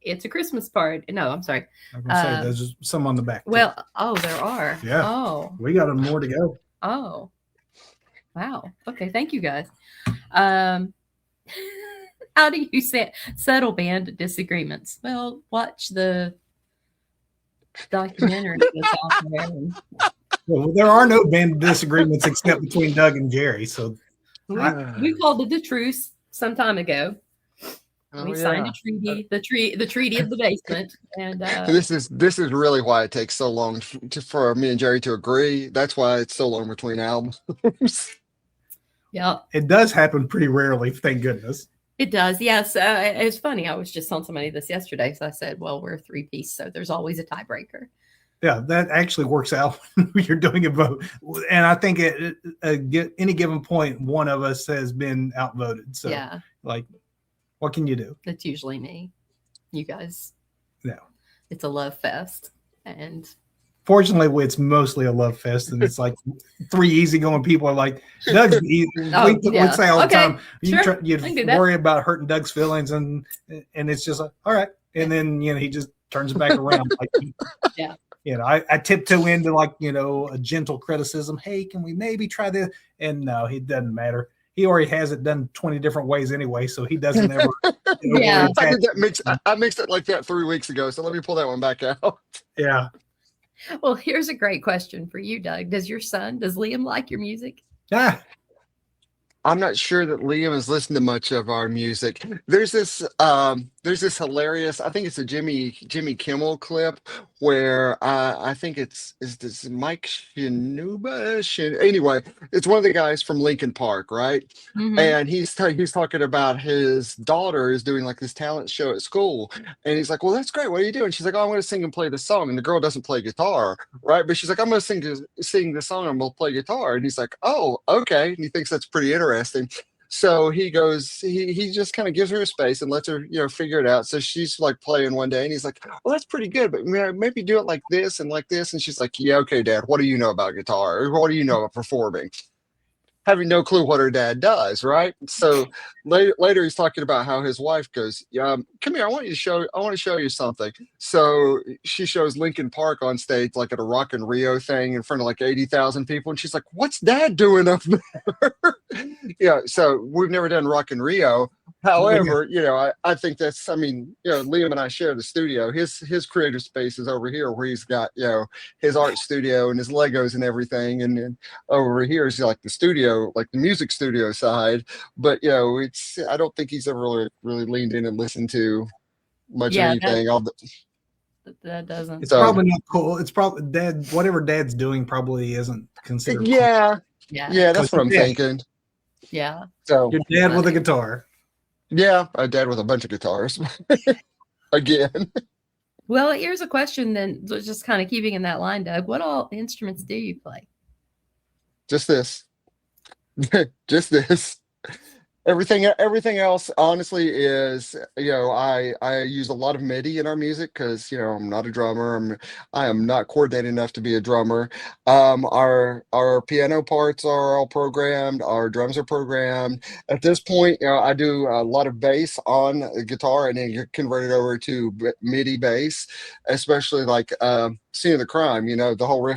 It's a Christmas party. No, I'm sorry. I'm going to say there's some on the back. too. Well, there are. Yeah. Oh, We got more to go. oh. Wow. Okay, thank you guys. How do you settle band disagreements? Well, watch the documentary that's out there. And Well, there are no band disagreements except between Doug and Jerry. So we called it a truce some time ago. We signed a treaty, the treaty of the basement, and this is really why it takes so long for me and Jerry to agree. That's why it's so long between albums. yeah, it does happen pretty rarely, thank goodness. it does. Yes, it's funny. I was just telling somebody this yesterday, so I said, "Well, we're a 3-piece, so there's always a tiebreaker." Yeah, that actually works out when you're doing a vote. And I think at any given point, one of us has been outvoted. So, Yeah, like, what can you do? that's usually me. You guys, No. it's a love fest, and Fortunately, it's mostly a love fest, and it's like 3 easygoing people are like, Doug's easy. Oh, we yeah. say all the Okay, time, sure. you'd I can do that. worry about hurting Doug's feelings, and it's just like, all right. And then, he just turns it back around. Like, Yeah. I tiptoe into like, a gentle criticism. Hey, can we maybe try this? And no, it doesn't matter. He already has it done 20 different ways anyway, so he doesn't ever. Yeah. I did that I mixed it like that 3 weeks ago. So let me pull that one back out. Yeah. Well, here's a great question for you, Doug. Does Liam like your music? Ah, I'm not sure that Liam has listened to much of our music. There's this hilarious, I think it's a Jimmy Kimmel clip where I think is this Mike Shinuba? Anyway, it's one of the guys from Lincoln Park, right? Mhm. And he's talking about his daughter is doing like this talent show at school, and he's like, "Well, that's great. What are you doing?" She's like, "Oh, I'm going to sing and play the song." And the girl doesn't play guitar, right? But she's like, "I'm going to sing the song and we'll play guitar." And he's like, "Oh, okay." And he thinks that's pretty interesting. So he goes, he just kind of gives her a space and lets her, figure it out. So she's like playing one day, and he's like, "Well, that's pretty good, but maybe do it like this and like this." And she's like, "Yeah, okay, Dad. What do you know about guitar? Or what do you know about performing?" Having no clue what her dad does, right? So later he's talking about how his wife goes, "Come here, I want to show you something." So she shows Lincoln Park on stage, like at a Rock and Rio thing in front of like 80,000 people, and she's like, "What's Dad doing up there?" Yeah, so we've never done Rock and Rio. However, I think that's, Liam and I share the studio. His creative space is over here where he's got, his art studio and his Legos and everything. And then over here is like the studio, like the music studio side. But, I don't think he's ever really leaned in and listened to much of anything. That doesn't. it's probably not cool. It's probably whatever Dad's doing probably isn't considered cool. Yeah, Yeah. that's what I'm thinking. Yeah. So Your dad with a guitar. yeah, a dad with a bunch of guitars. Again. Well, here's a question then, just kind of keeping in that line, Doug. What all instruments do you play? Just this. Just this. everything else honestly is, I use a lot of MIDI in our music because I'm not a drummer. I am not coordinated enough to be a drummer. Our piano parts are all programmed, our drums are programmed. At this point, I do a lot of bass on the guitar and then get converted over to MIDI bass, especially like Scene of the Crime, the whole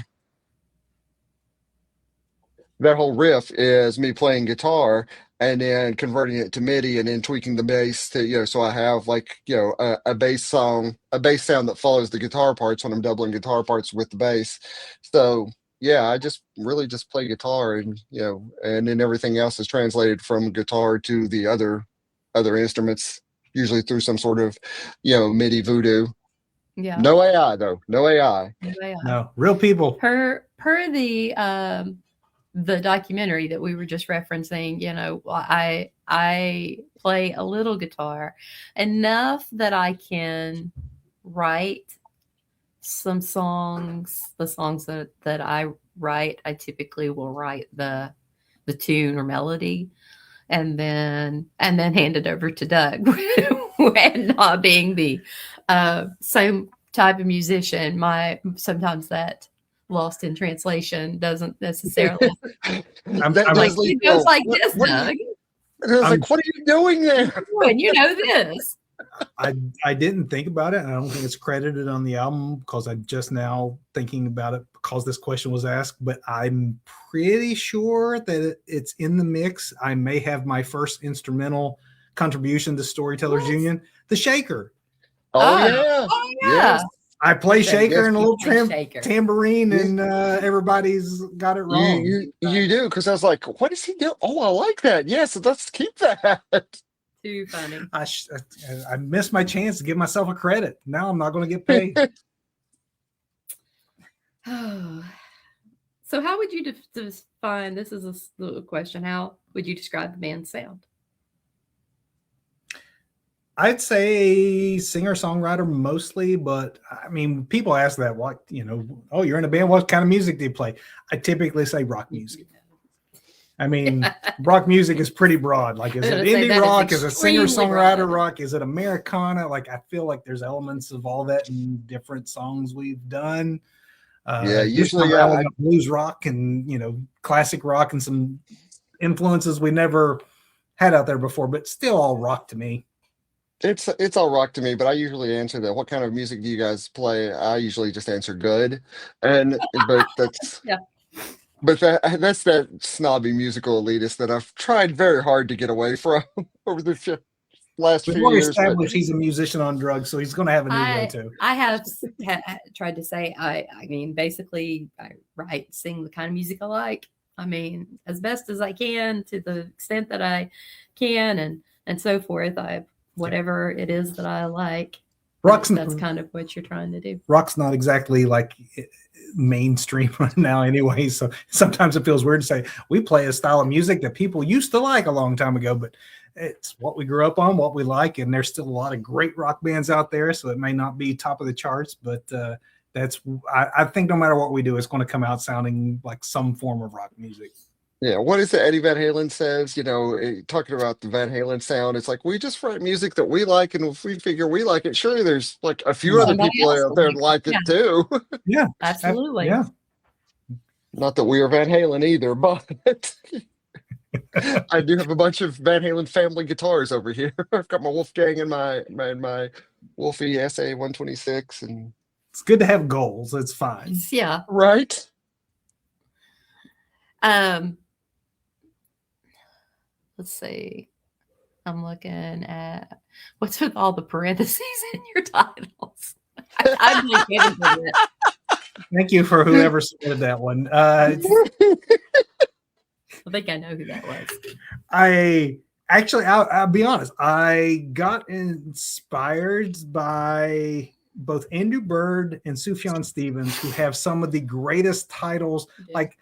that whole riff is me playing guitar and then converting it to MIDI and then tweaking the bass to, so I have like, a bass song, a bass sound that follows the guitar parts when I'm doubling guitar parts with the bass. So yeah, I just really just play guitar and, and then everything else is translated from guitar to the other instruments, usually through some sort of, MIDI voodoo. Yeah. No AI though. No AI. Anyway, No, real people. per the documentary that we were just referencing, I play a little guitar, enough that I can write some songs. The songs that I write, I typically will write the tune or melody, and then hand it over to Doug. And not being the same type of musician, sometimes that lost in translation doesn't necessarily. It goes like this, Doug. I was like, what are you doing there? And you know this. I didn't think about it, and I don't think it's credited on the album because I'm just now thinking about it because this question was asked, but I'm pretty sure that it's in the mix. I may have my first instrumental contribution to Storytellers Union, the shaker. Oh yeah. Yes. I play shaker and a little shaker. tambourine, and everybody's got it wrong. You do, because I was like, what is he doing? Oh, I like that. Yes, let's keep that. Too funny. I missed my chance to give myself a credit. Now I'm not going to get paid. So how would you define, this is a question, how would you describe the band's sound? I'd say singer-songwriter mostly, but I mean, people ask that, oh, you're in a band, what kind of music do you play? I typically say rock music. I mean, rock music is pretty broad. Like, is it indie rock? Is it singer-songwriter rock? Is it Americana? Like, I feel like there's elements of all that in different songs we've done. Usually blues rock and, classic rock and some influences we never had out there before, but still all rock to me. It's all rock to me, but I usually answer that. What kind of music do you guys play? I usually just answer good, but that's yeah. But that's that snobby musical elitist that I've tried very hard to get away from over the last few years. Established he's a musician on drugs, so he's going to have an ego too. I have tried to say, I mean, basically, I sing the kind of music I like. I mean, as best as I can, to the extent that I can, and so forth. Whatever it is that I like. That's kind of what you're trying to do. Rock's not exactly like mainstream right now anyway, so sometimes it feels weird to say we play a style of music that people used to like a long time ago, but it's what we grew up on, what we like, and there's still a lot of great rock bands out there, so it may not be top of the charts, but I think no matter what we do, it's going to come out sounding like some form of rock music. Yeah, what is it Eddie Van Halen says, talking about the Van Halen sound, it's like, we just write music that we like, and if we figure we like it, surely there's like a few other people out there that like it too. Yeah, absolutely. Yeah. Not that we are Van Halen either, but I do have a bunch of Van Halen family guitars over here. I've got my Wolfgang and my Wolfie SA 126, and it's good to have goals. It's fine. Yeah. Right. Let's see. I'm looking at what's with all the parentheses in your titles. I'm like, thank you for whoever submitted that one. I think I know who that was. I'll be honest. I got inspired by both Andrew Bird and Sufjan Stevens, who have some of the greatest titles. Like,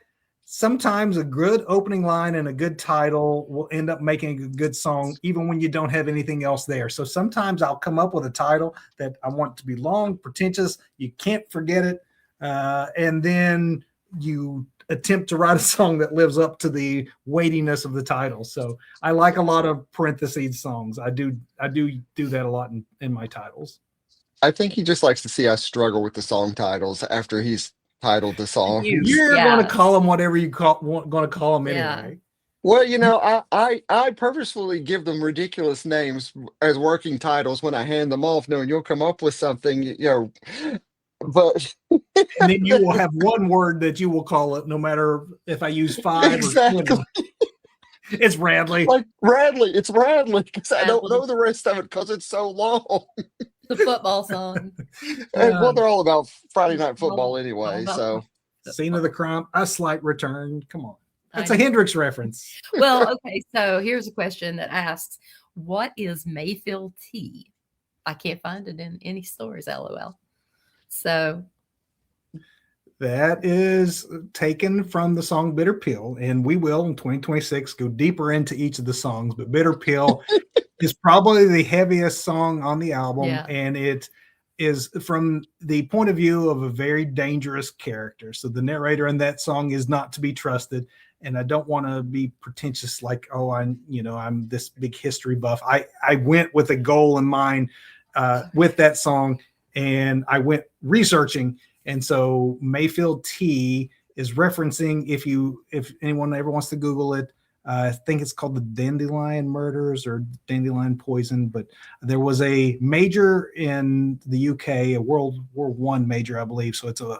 sometimes a good opening line and a good title will end up making a good song, even when you don't have anything else there. So sometimes I'll come up with a title that I want to be long, pretentious. You can't forget it. And then attempt to write a song that lives up to the weightiness of the title. So I like a lot of parentheses songs. I do that a lot in my titles. I think he just likes to see us struggle with the song titles after he's titled the song. You're going to call them whatever you going to call them Yeah. anyway. Well, you know, I purposefully give them ridiculous names as working titles when I hand them off, knowing you'll come up with something, you know. But And then you will have one word that you will call it, no matter if I use 5 exactly. or 10. It's Radley. Like Radley, it's Radley because I don't Radley. know the rest of it because it's so long. The football song. And, well, they're all about Friday Night Football anyway. about So Scene of the crime, a slight return. Come on. That's I a know. Hendrix reference. Well, okay, so here's a question that asks, what is Mayfield tea? I can't find it in any stores, LOL. So That is taken from the song Bitter Pill, and we will in 2026 go deeper into each of the songs. But Bitter Pill is probably the heaviest song on the album, Yeah. and it is from the point of view of a very dangerous character. So the narrator in that song is not to be trusted. And I don't want to be pretentious, like, oh, I'm this big history buff. I went with a goal in mind with that song, and I went researching. And so Mayfield Tea is referencing, if anyone ever wants to Google it, I think it's called the Dandelion Murders or Dandelion Poison. But there was a major in the UK, a World War I major, I believe. So it's a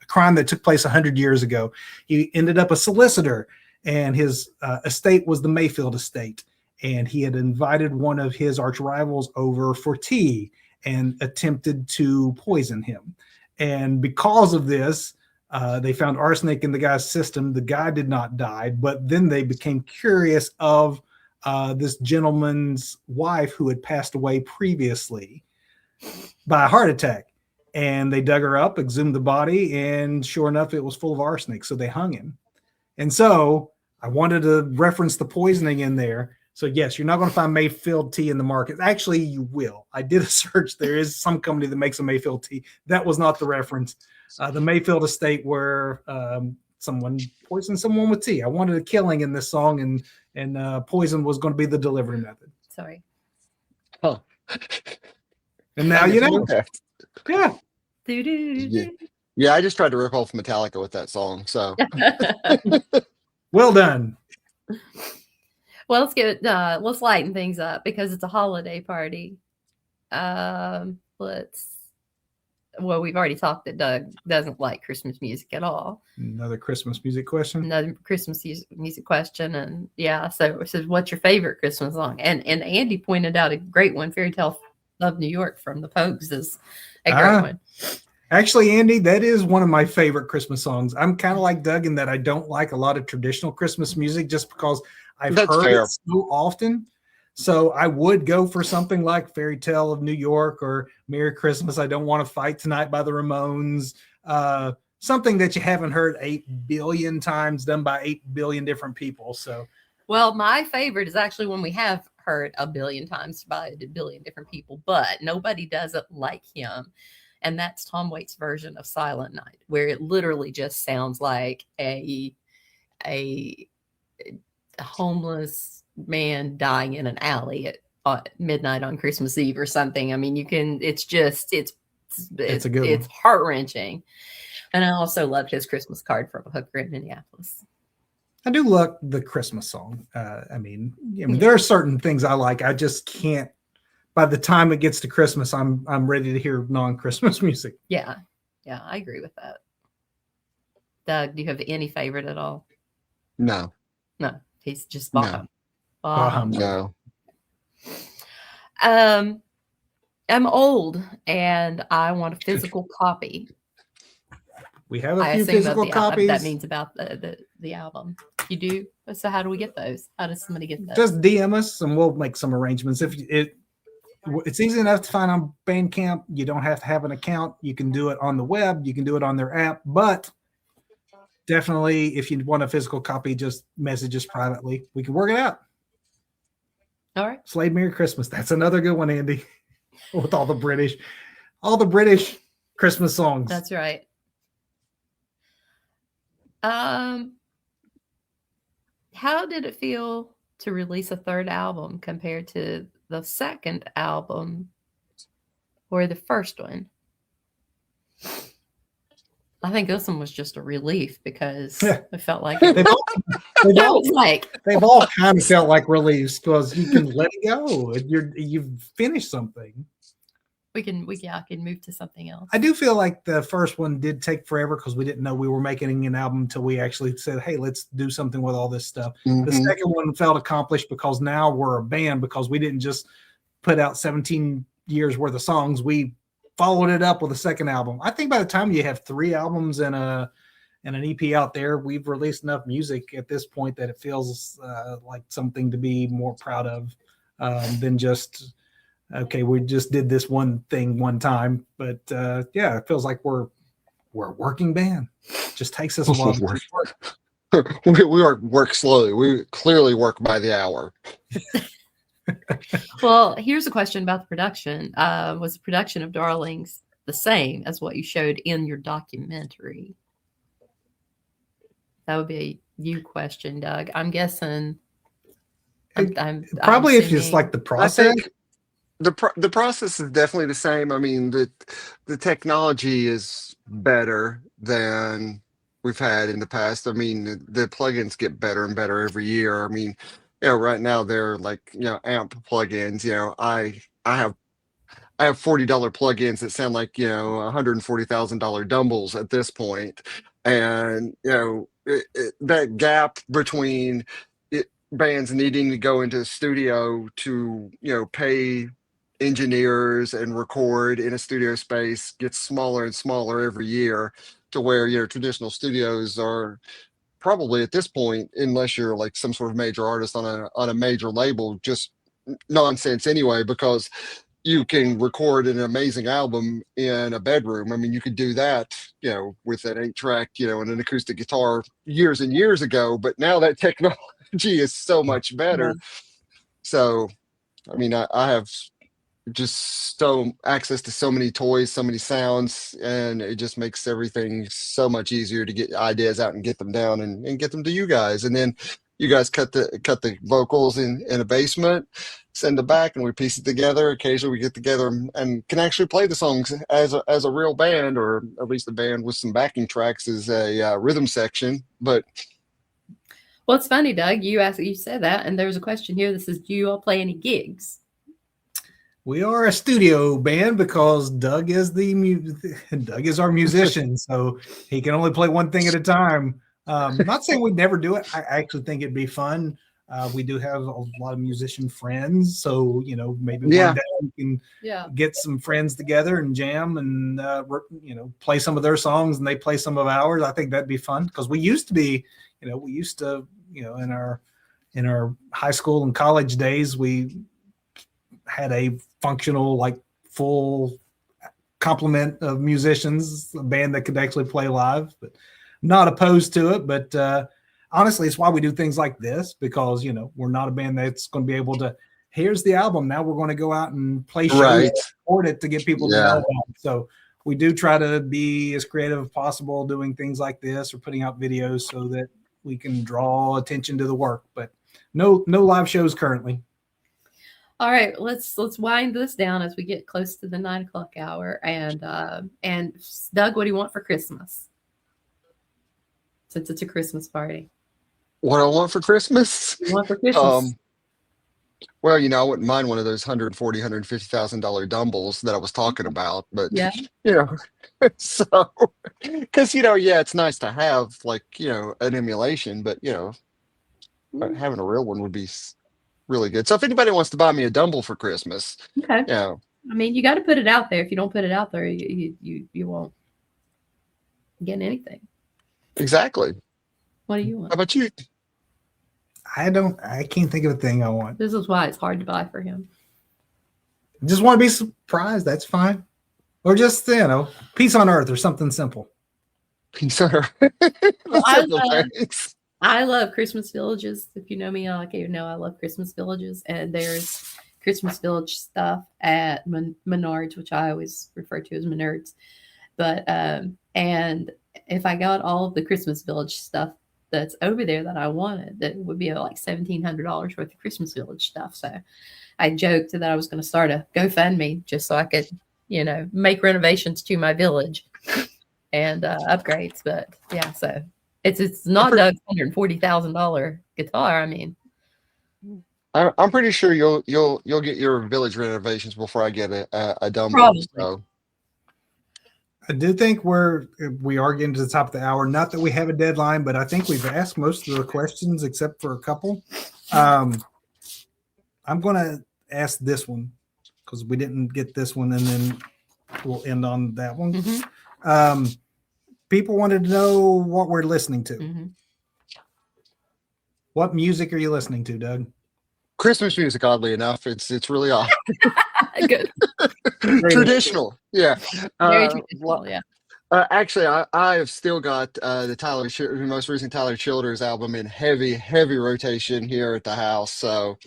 crime that took place 100 years ago. He ended up a solicitor, and his estate was the Mayfield estate. And he had invited one of his arch rivals over for tea and attempted to poison him. And because of this, they found arsenic in the guy's system. The guy did not die, but then they became curious of this gentleman's wife who had passed away previously by a heart attack. And they dug her up, exhumed the body, and sure enough, it was full of arsenic. So they hung him. And so I wanted to reference the poisoning in there. So yes, you're not going to find Mayfield tea in the market. Actually, you will. I did a search. There is some company that makes a Mayfield tea. That was not the reference. The Mayfield estate where someone poisoned someone with tea. I wanted a killing in this song, and poison was going to be the delivery method. sorry. Huh. And now you know. Okay. Yeah. Yeah. Yeah, I just tried to rip off Metallica with that song. So Well done. Well, let's lighten things up because it's a holiday party. We've already talked that Doug doesn't like Christmas music at all. Another Christmas music question. Another Christmas music question, and yeah, so it says, "What's your favorite Christmas song?" And Andy pointed out a great one, "Fairy Tale of New York" from the Pogues is a great one. Actually, Andy, that is one of my favorite Christmas songs. I'm kind of like Doug in that I don't like a lot of traditional Christmas music just because I've heard it so often. So I would go for something like Fairy Tale of New York or Merry Christmas, I Don't Want to Fight Tonight by the Ramones. Something that you haven't heard 8 billion times done by 8 billion different people. So, well, my favorite is actually one we have heard 1 billion times by 1 billion different people, but nobody does it like him. And that's Tom Waits' version of Silent Night, where it literally just sounds like a homeless man dying in an alley at midnight on Christmas Eve or something. I mean, it's a good one. It's heart-wrenching. And I also loved his Christmas card from a hooker in Minneapolis. I do love the Christmas song. I mean, there are certain things I like. I just can't. By the time it gets to Christmas, I'm ready to hear non-Christmas music. Yeah, I agree with that. Doug, do you have any favorite at all? No, he's just Baham. No. I'm old and I want a physical copy. We have a few physical copies. That means about the album. You do? So how do we get those? How does somebody get those? Just DM us and we'll make some arrangements. It's easy enough to find on Bandcamp. You don't have to have an account. You can do it on the web. You can do it on their app. But definitely, if you want a physical copy, just message us privately. We can work it out. All right. Slade Merry Christmas. That's another good one, Andy. With all the British Christmas songs. That's right. Um, how did it feel to release a third album compared to the second album or the first one? I think this one was just a relief because I felt like it They've was, all, I was like, they've all kind of felt like reliefs because you can let it go. You've finished something. I can move to something else. I do feel like the first one did take forever because we didn't know we were making an album until we actually said, hey, let's do something with all this stuff. Mhm. The second one felt accomplished because now we're a band, because we didn't just put out 17 years worth of songs. We followed it up with a second album. I think by the time you have 3 albums and an EP out there, we've released enough music at this point that it feels like something to be more proud of than just, okay, we just did this one thing one time. But yeah, it feels like we're a working band. It just takes us a while to work. we work slowly. We clearly work by the hour. Well, here's a question about the production. Was the production of Darlings the same as what you showed in your documentary? That would be a you question, Doug. I'm guessing. Probably if it's like the I process. think the process is definitely the same. I mean, the technology is better than we've had in the past. I mean, the plugins get better and better every year. I mean, right now they're like, amp plugins. I have $40 plugins that sound like, $140,000 dumbles at this point. And, that gap between bands needing to go into the studio to, pay engineers and record in a studio space gets smaller and smaller every year, to where, traditional studios are probably at this point, unless you're like some sort of major artist on a major label, just nonsense anyway, because you can record an amazing album in a bedroom. I mean, you could do that, with an 8-track, and an acoustic guitar years and years ago, but now that technology is so much better. So, I mean, I have just so access to so many toys, so many sounds, and it just makes everything so much easier to get ideas out and get them down and get them to you guys. And then you guys cut the vocals in a basement, send it back, and we piece it together. Occasionally we get together and can actually play the songs as a real band, or at least a band with some backing tracks as a rhythm section. But well, it's funny, Doug. You said that, and there's a question here that says, "Do you all play any gigs?" We are a studio band because Doug is Doug is our musician, so he can only play one thing at a time. Not saying we'd never do it. I actually think it'd be fun. We do have a lot of musician friends, so maybe one day we can get some friends together and jam and play some of their songs and they play some of ours. I think that'd be fun because we used to in our high school and college days, we had a functional, like, full complement of musicians, a band that could actually play live. But not opposed to it. But honestly, it's why we do things like this, because we're not a band that's going to be able to, here's the album, now we're going to go out and play shows and record it to get people to know about it. So we do try to be as creative as possible doing things like this or putting out videos so that we can draw attention to the work. But no live shows currently. All right, let's wind this down as we get close to the 9 o'clock hour. And Doug, what do you want for Christmas? Since it's a Christmas party. What I want for Christmas? What do you want for Christmas? Well, I wouldn't mind one of those $150,000 dumbles that I was talking about, but so, because it's nice to have, like, an emulation, but having a real one would be really good. So if anybody wants to buy me a dumble for Christmas, okay. I mean, you got to put it out there. If you don't put it out there, you won't get anything. Exactly. What do you want? How about you? I can't think of a thing I want. This is why it's hard to buy for him. Just want to be surprised. That's fine. Or just, peace on earth or something simple. Peace on earth. I love Christmas villages. If you know me, I love Christmas villages. And there's Christmas village stuff at Menards, which I always refer to as Menards. But, and if I got all of the Christmas Village stuff that's over there that I wanted, that would be like $1,700 worth of Christmas Village stuff. So I joked that I was going to start a GoFundMe just so I could, make renovations to my village and upgrades. But yeah, so it's not Doug's $140,000 guitar. I mean, I'm pretty sure you'll get your village renovations before I get a Dumbo. Probably. So I do think we are getting to the top of the hour. Not that we have a deadline, but I think we've asked most of the questions except for a couple. I'm going to ask this one because we didn't get this one, and then we'll end on that one. Mm-hmm. People wanted to know what we're listening to. Mm-hmm. What music are you listening to, Doug? Christmas music, oddly enough, it's really odd. Good. Traditional, yeah. Very traditional, yeah. Actually, I have still got the most recent Tyler Childers album in heavy rotation here at the house. So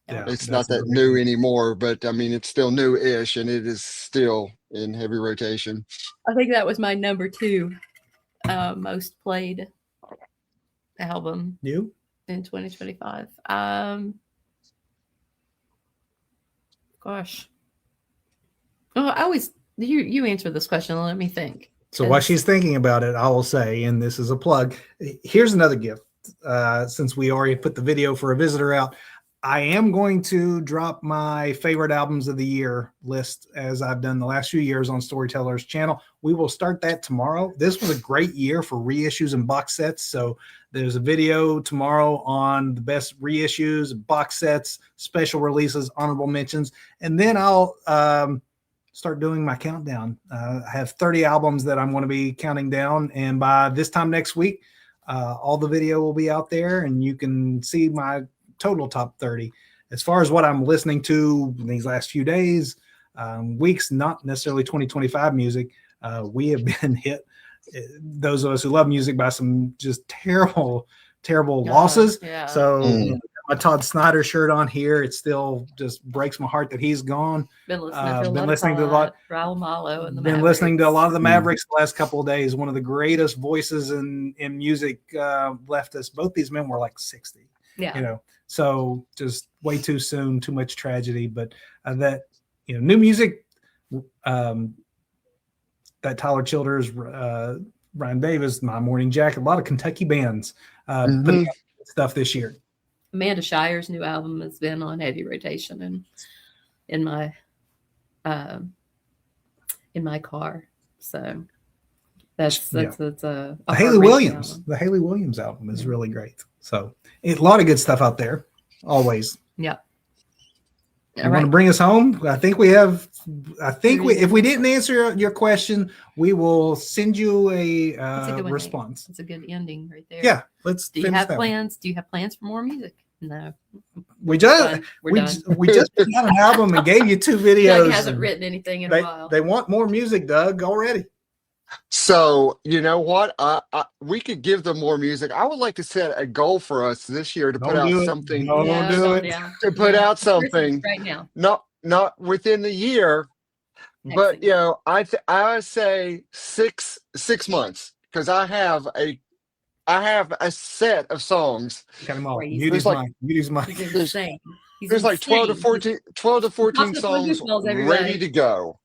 Yeah, it's not that new anymore, but I mean it's still new-ish, and it is still in heavy rotation. I think that was my number 2 most played album. You? In 2025. Gosh. Oh, I always you answer this question and let me think. So while she's thinking about it, I will say, and this is a plug, here's another gift. Since we already put the video for a visitor out, I am going to drop my favorite albums of the year list as I've done the last few years on Storytellers channel. We will start that tomorrow. This was a great year for reissues and box sets. So there's a video tomorrow on the best reissues, box sets, special releases, honorable mentions. And then I'll start doing my countdown. I have 30 albums that I'm going to be counting down. And by this time next week, all the video will be out there and you can see my total top 30. As far as what I'm listening to in these last few days, weeks, not necessarily 2025 music, we have been hit, those of us who love music, by some just terrible losses. Yeah. So my Todd Snyder shirt on here, it still just breaks my heart that he's gone. Been listening to a lot. Raul Malo and the been Mavericks. Listening to a lot of the Mavericks the last couple of days. One of the greatest voices in music left us. Both these men were like 60. Yeah. So just way too soon, too much tragedy. But that new music, that Tyler Childers, Ryan Davis, My Morning Jacket, a lot of Kentucky bands putting out stuff this year. Amanda Shire's new album has been on heavy rotation and in my car. So that's a Haley Williams. Album. The Haley Williams album is really great. So a lot of good stuff out there. Always. Yeah. You want to bring us home? I think if we didn't answer your question, we will send you a response. It's a good ending right there. Yeah. Do you have plans? Do you have plans for more music? No. We just put out an album and gave you 2 videos. Doug hasn't written anything in a while. They want more music, Doug, already. So you know what? We could give them more music. I would like to set a goal for us this year to put out something. Don't do it. To put out something right now. Not within the year, but I say 6 months, because I have a set of songs. Cut him off. Mute his mic. There's like 12 to 14 songs ready to go.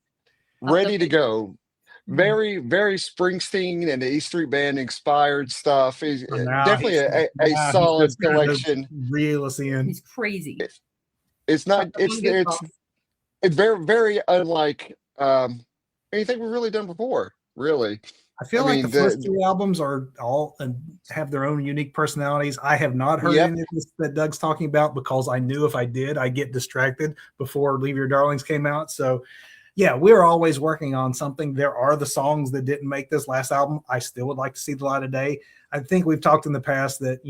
Very, very Springsteen and the E Street Band inspired stuff. Is definitely a solid collection. Reel us in. He's crazy. It's not. It's very, very unlike anything we've really done before. Really. I feel like the first 3 albums are all have their own unique personalities. I have not heard any of this that Doug's talking about, because I knew if I did, I'd get distracted before Leave Your Darlings came out. So yeah, we're always working on something. There are the songs that didn't make this last album. I still would like to see the light of day. I think we've talked in the past that,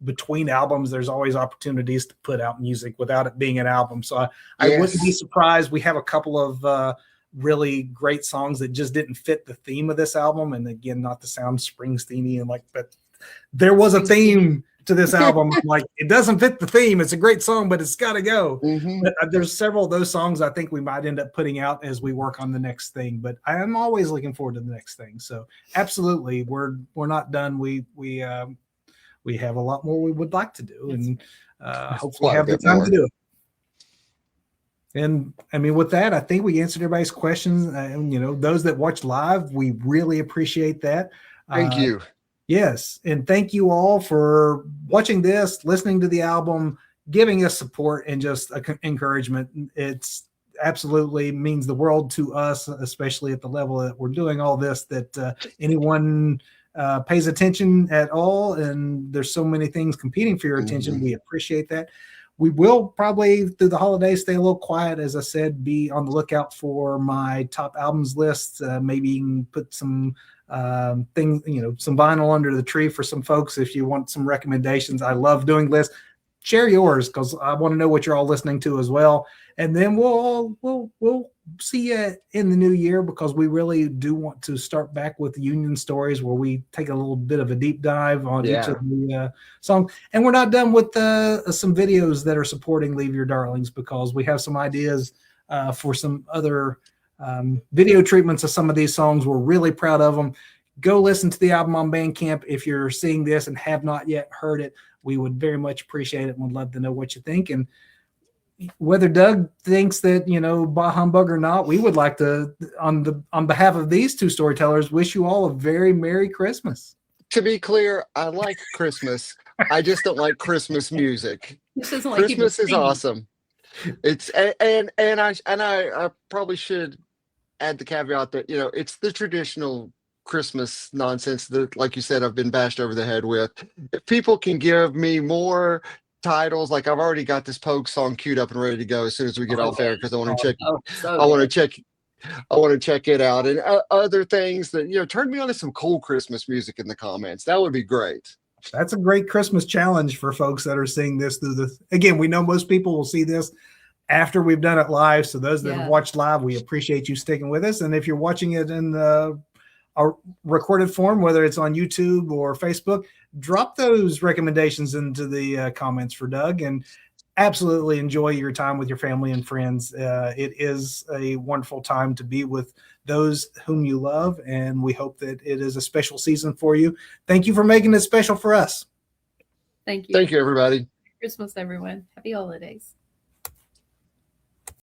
between albums, there's always opportunities to put out music without it being an album. So I wouldn't be surprised. We have a couple of really great songs that just didn't fit the theme of this album. And again, not to sound Springsteen-y but there was a theme to this album. I'm like, it doesn't fit the theme. It's a great song, but it's got to go. Mhm. But there's several of those songs I think we might end up putting out as we work on the next thing. But I am always looking forward to the next thing. So absolutely, we're not done. We have a lot more we would like to do, and hopefully Quite a have the bit time more. to do it. And I mean, with that, I think we answered everybody's questions. And those that watch live, we really appreciate that. Thank you. Yes, and thank you all for watching this, listening to the album, giving us support and just encouragement. It's absolutely means the world to us, especially at the level that we're doing all this, that anyone pays attention at all. And there's so many things competing for your attention. We appreciate that. We will probably through the holidays stay a little quiet. As I said, be on the lookout for my top albums list. Maybe you can put some things, some vinyl under the tree for some folks if you want some recommendations. I love doing lists. Share yours because I want to know what you're all listening to as well. And then we'll see you in the new year, because we really do want to start back with Union Stories, where we take a little bit of a deep dive on each of the songs. And we're not done with some videos that are supporting Leave Your Darlings, because we have some ideas for some other video treatments of some of these songs. We're really proud of them. Go listen to the album on Bandcamp if you're seeing this and have not yet heard it. We would very much appreciate it and would love to know what you think. And whether Doug thinks that, bah humbug or not, we would like to, on behalf of these two storytellers, wish you all a very Merry Christmas. To be clear, I like Christmas. I just don't like Christmas music. This isn't like you Christmas can is sing. awesome. It's and I probably should add the caveat that it's the traditional Christmas nonsense that, like you said, I've been bashed over the head with. If people can give me more titles, like I've already got this Pogue song queued up and ready to go as soon as we get off air, because I want to check. I want to check it out, and other things that turn me on to some cool Christmas music in the comments. That would be great. That's a great Christmas challenge for folks that are seeing this through again, we know most people will see this after we've done it live. So those that have watched live, we appreciate you sticking with us. And if you're watching it in a recorded form, whether it's on YouTube or Facebook, drop those recommendations into the comments for Doug, and absolutely enjoy your time with your family and friends. It is a wonderful time to be with those whom you love, and we hope that it is a special season for you. Thank you for making it special for us. Thank you. Thank you, everybody. Christmas, everyone. Happy holidays.